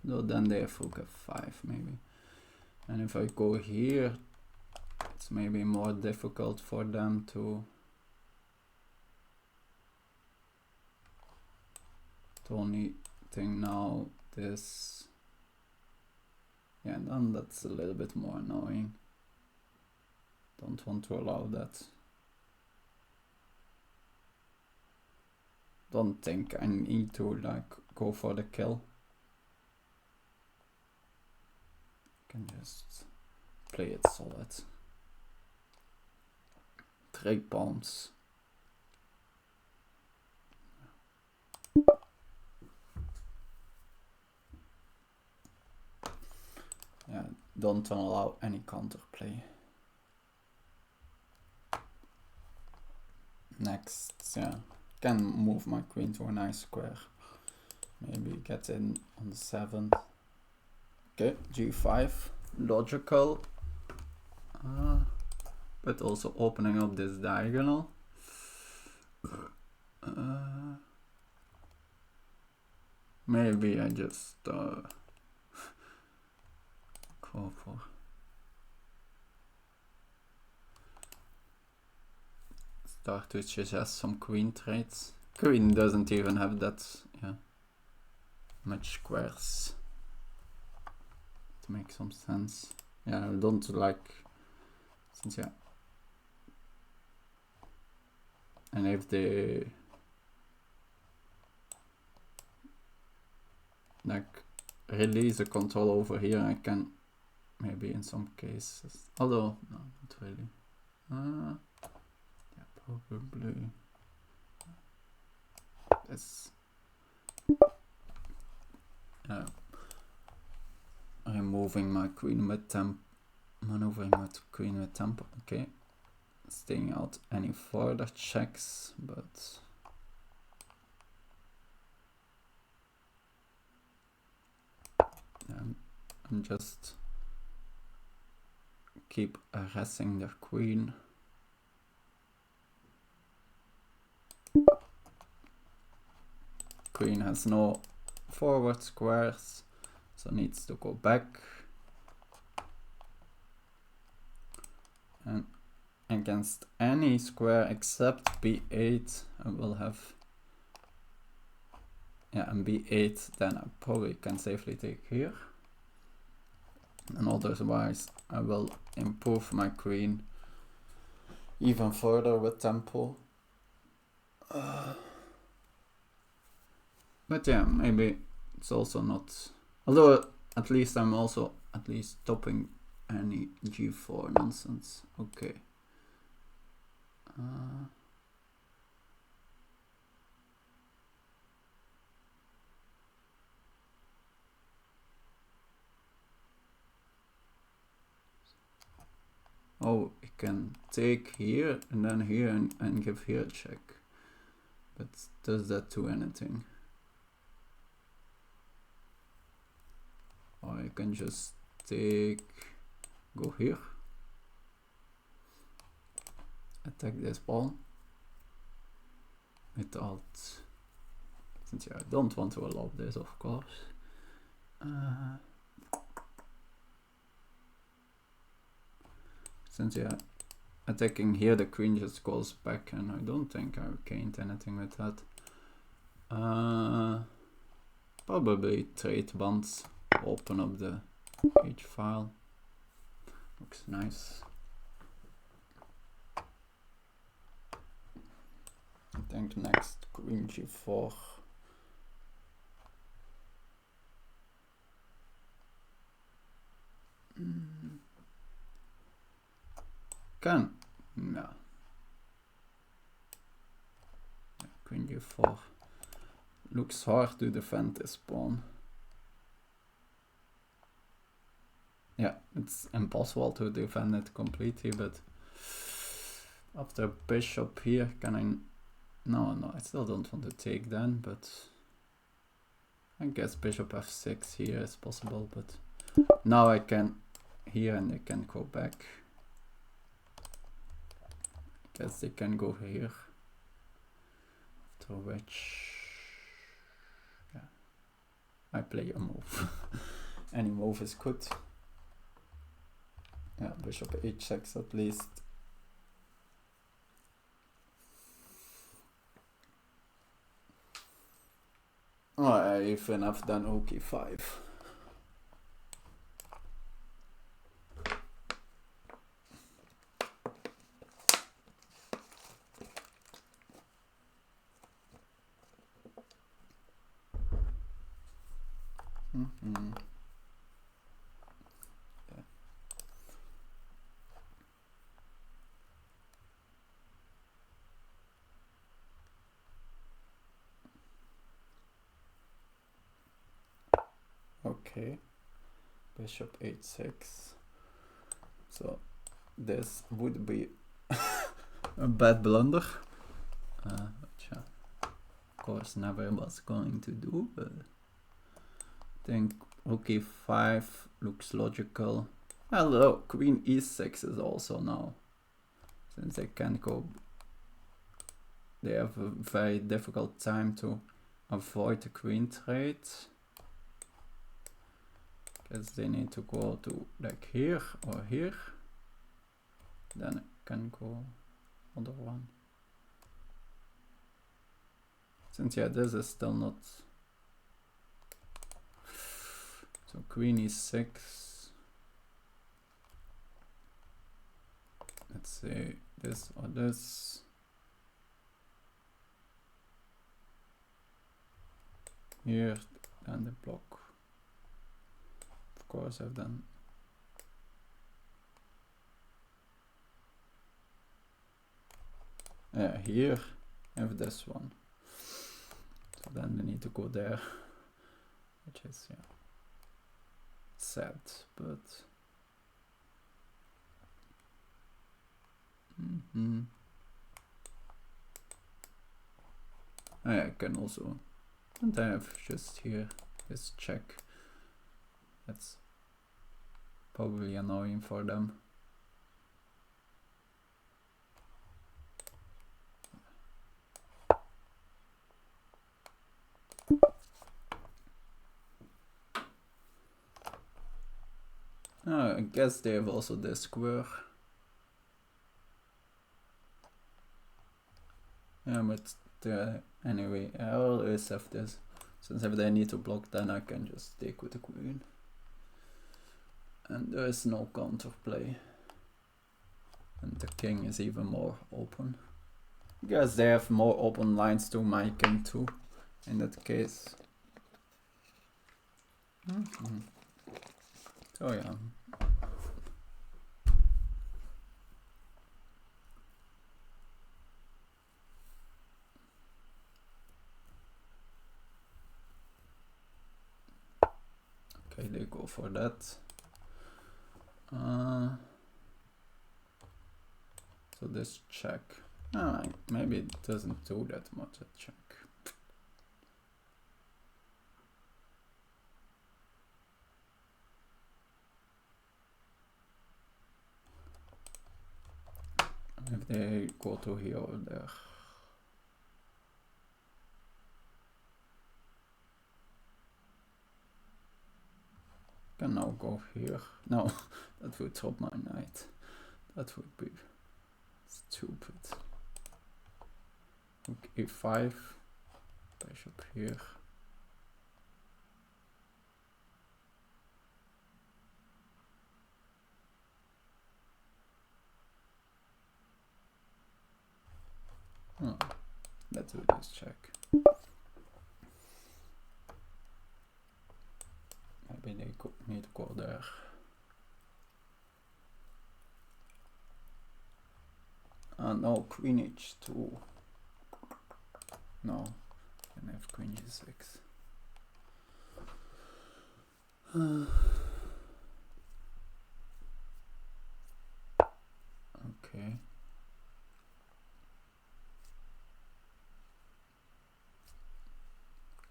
No, then they have rook f5 maybe. And if I go here, it's maybe more difficult for them to... The only thing now, this... Yeah, and then that's a little bit more annoying. Don't want to allow that. Don't think I need to like go for the kill. Can just play it solid. 3 pawns. Yeah, don't allow any counterplay. Next, yeah, can move my queen to a nice square. Maybe get in on the 7th. Okay, g5, logical. But also opening up this diagonal. Maybe I just go for... Start to suggest some queen trades. Queen doesn't even have that, yeah, much squares. To make some sense. Yeah, I don't like, since yeah. And if they like release the control over here, I can maybe in some cases, although no, not really. Yeah, probably. That's removing my queen with tempo, maneuvering my queen with tempo. Okay, staying out any further checks, but I'm just keep harassing their queen. Queen has no forward squares, so needs to go back. And against any square except b8, I will have, yeah, and b8, then I probably can safely take here. And otherwise, I will improve my queen even further with tempo. But yeah, maybe it's also not, although at least I'm also at least stopping any g4 nonsense. Okay. Oh, you can take here and then here and give here a check. But does that do anything? Or you can just take, go here, attack this pawn without, since I don't want to allow this, of course. Since yeah, attacking here, the queen just goes back, and I don't think I gained anything with that. Probably trade bonds. Open up the H file. Looks nice. I think next queen g4. Can, no. Queen g4 looks hard to defend this pawn. Yeah, it's impossible to defend it completely, but after bishop here, can I... No, I still don't want to take then, but I guess bishop f6 here is possible, but now I can here and I can go back. Guess they can go here. After which, yeah, I play a move. Any move is good. Yeah, bishop h6 at least. Oh, I even have done rook e5. Yeah. Okay, bishop h6. So this would be a bad blunder, which I, of course, never was going to do, but I think rook e5 looks logical. Hello, queen e6 is also now, since they can't go, they have a very difficult time to avoid the queen trade. Guess they need to go to like here or here, then I can go other one. Since yeah, this is still not, so queen e6. Let's say this or this. Here, and the block. Of course, I've done. Here, I have this one. So then we need to go there, which is, yeah, sad, but. I can also, and I have just here this check. That's probably annoying for them. I guess they have also this square. Yeah, but anyway, I always have this. Since if they need to block, then I can just take with the queen. And there is no counterplay. And the king is even more open. I guess they have more open lines to my king too, in that case. So yeah. Okay, they go for that. So this check. Maybe it doesn't do that much a check. If they go to here or there. Can now go here. No, that would drop my knight. That would be stupid. Rook e5, bishop here. Oh, let's do this check. Maybe they need to go there. No, queen h2. No, can have queen g6. Okay.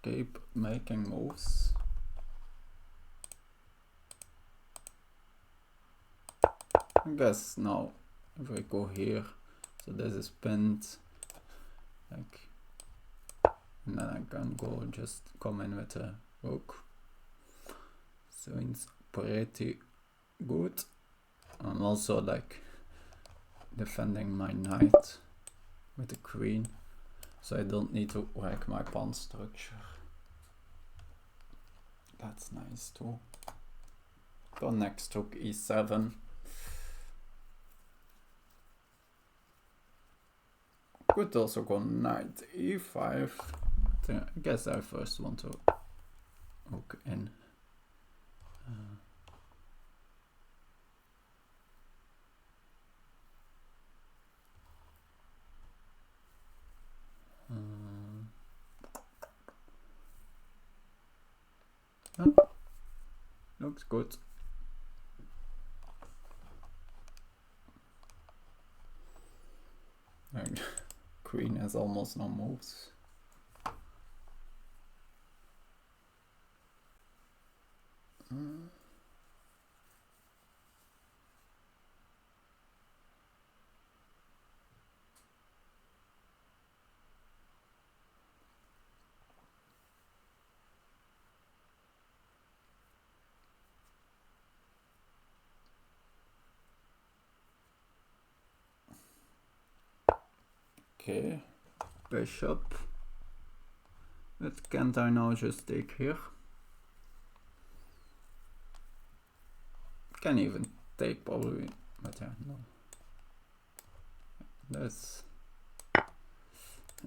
Keep making moves. I guess now if I go here, So this is pinned, like, and then I can go just come in with a rook. So it's pretty good. I'm also like defending my knight with the queen, so I don't need to wreck my pawn structure. That's nice too. Go next, rook e7. Could also go knight e5. I guess I first want to hook in. Looks good. Queen has almost no moves. Okay, bishop. But can't I now just take here? Can even take probably, but yeah, no. That's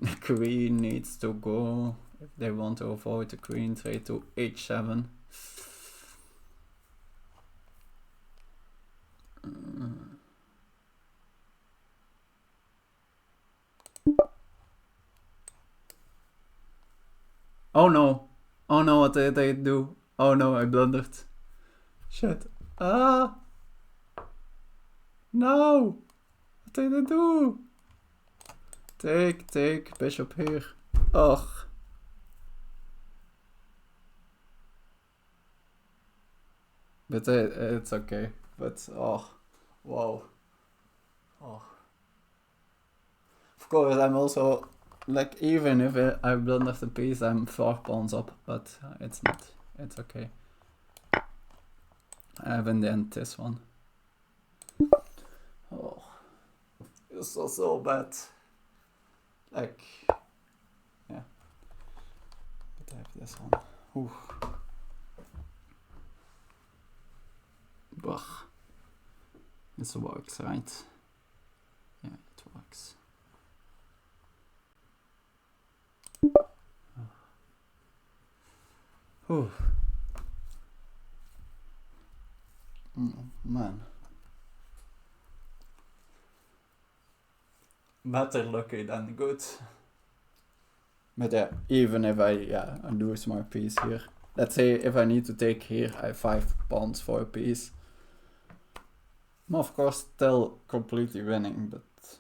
the queen needs to go if they want to avoid the queen trade to h7. Oh no! Oh no, what did I do? Oh no, I blundered. Shit. Ah! No! What did I do? Take, bishop here. Ugh. But it's okay. But, oh, wow. Oh. Of course, I'm also, like, even if I blunder the piece, I'm 4 pawns up, but it's not. It's okay. I have in the end this one. Oh, it's so bad. Like, yeah. But I have this one. Ooh. Bah. This works, right? Yeah, it works. Oh. Man. Better lucky than good. But yeah, even if I lose my piece here. Let's say if I need to take here, I have 5 pawns for a piece. I'm of course still completely winning, but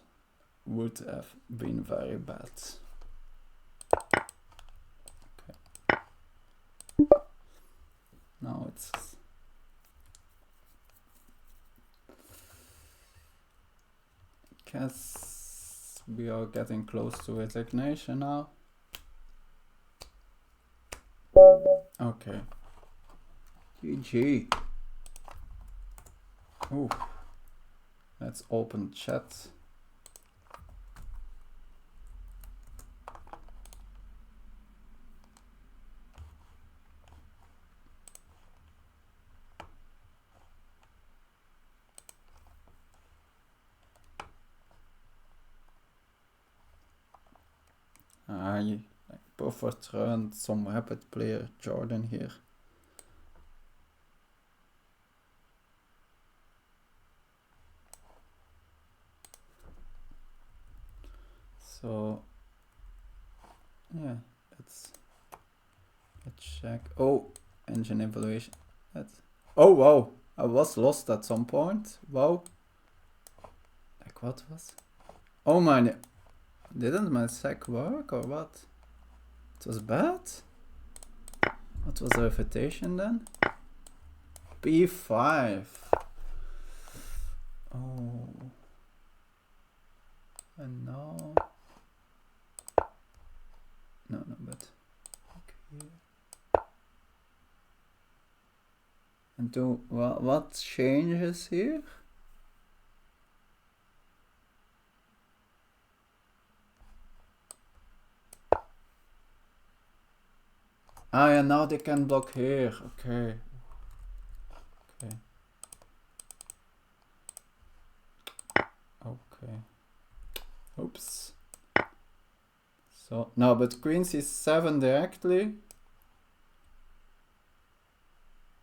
would have been very bad. Okay. Now it's... guess we are getting close to resignation now. Okay. GG. Ooh. Let's open chat. I buffer turned some rapid player Jordan here. So yeah, let's check. Oh, engine evaluation. Oh wow, I was lost at some point. Wow. Like what was? Oh my, didn't my sec work or what? It was bad? What was the refutation then? B5. Oh. And now, no, but okay. And do what changes here? Ah, yeah, now they can block here. Okay. Okay. Okay. Oops. So, no, but queen c7 directly.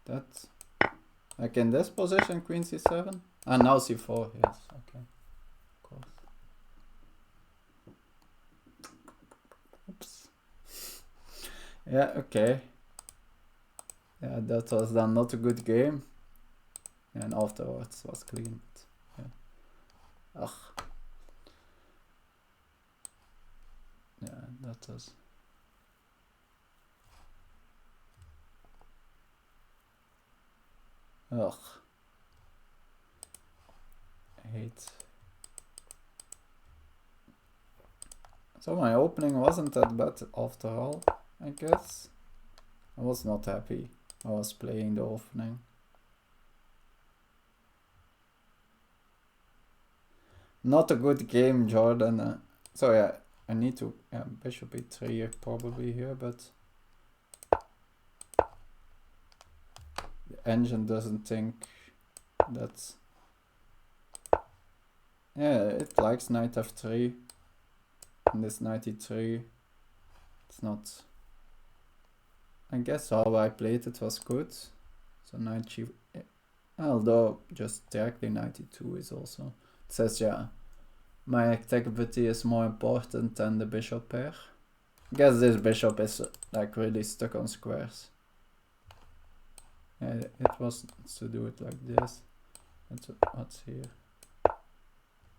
That, like in this position, queen c7. Ah, now c4, yes, okay. Of course. Oops. Yeah, okay. Yeah, that was then not a good game. And afterwards was clean. Yeah. Ugh. Yeah, that was. Ugh. I hate. So my opening wasn't that bad after all, I guess. I was not happy. I was playing the opening. Not a good game, Jordan. So yeah, I need to bishop e3 probably here, but the engine doesn't think that's. Yeah, it likes knight f3 and this knight e3. It's not. I guess how I played it was good. So knight g. Although just directly knight e2 is also. It says yeah, my activity is more important than the bishop pair. I guess this bishop is like really stuck on squares. Yeah, it was to do it like this. That's what's here.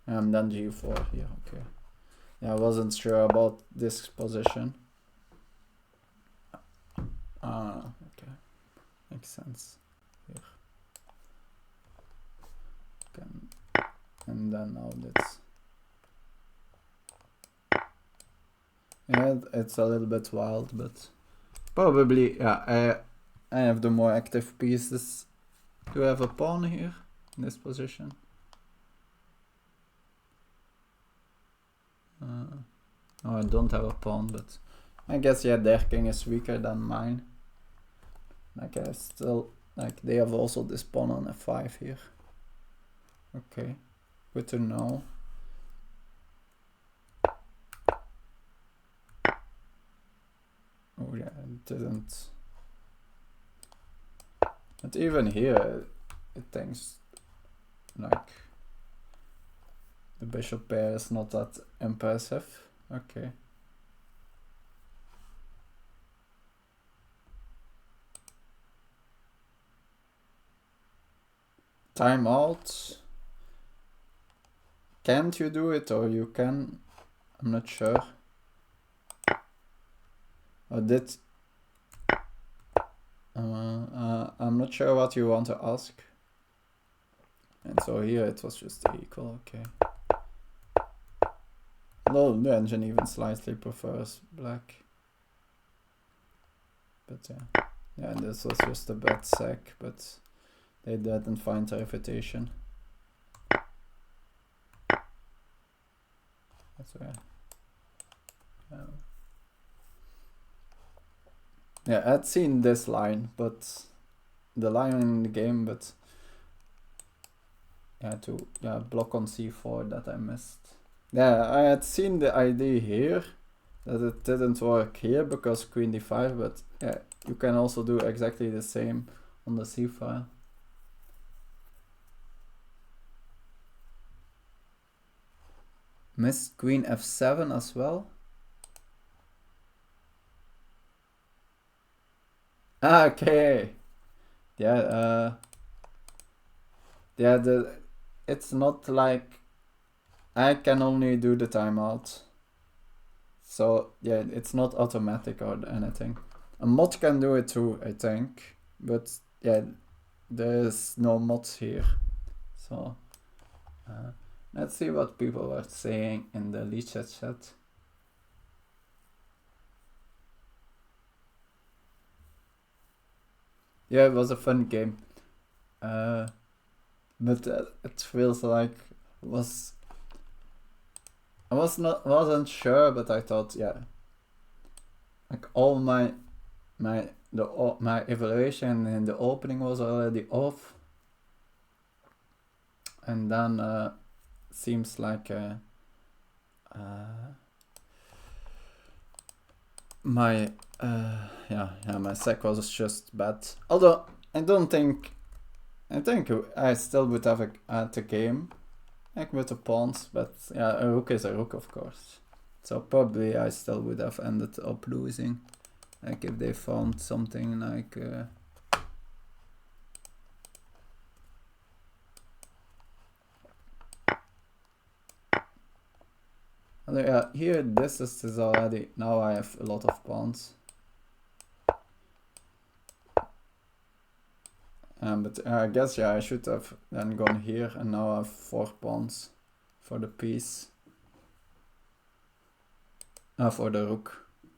And then g4 here, okay. Yeah, I wasn't sure about this position. Okay. Makes sense. Here. Okay. And then now that's. Yeah, it's a little bit wild, but probably, yeah, I have the more active pieces. Do I have a pawn here in this position? No, I don't have a pawn, but I guess yeah, their king is weaker than mine. Like I still, like they have also this pawn on f5 here. Okay, good to know. Oh yeah, it didn't. But even here, it thinks like the bishop pair is not that impressive. Okay. Timeout. Can't you do it, or you can? I'm not sure. Or did? I'm not sure what you want to ask. And so here it was just equal. Okay. No, the engine even slightly prefers black. But yeah, this was just a bad sack, but they didn't find a refutation. That's why. Yeah, I'd seen this line, but the line in the game, but yeah, block on c4 that I missed. Yeah, I had seen the idea here that it didn't work here because queen d5, but yeah, you can also do exactly the same on the c file. Missed queen f7 as well. Okay. Yeah, yeah, it's not like I can only do the timeout. So yeah, it's not automatic or anything. A mod can do it too, I think. But yeah, there's no mods here. So Let's see what people were saying in the Lichess chat. Yeah, it was a fun game. But it feels like I wasn't sure, but I thought, yeah, like all my evaluation in the opening was already off, and then seems like my my sec was just bad. Although I think I still would have had the game, like with the pawns, but yeah, a rook is a rook, of course. So probably I still would have ended up losing, like if they found something like yeah, here this is already, now I have a lot of pawns. But I guess, yeah, I should have then gone here, and now I have 4 pawns for the piece. For the rook.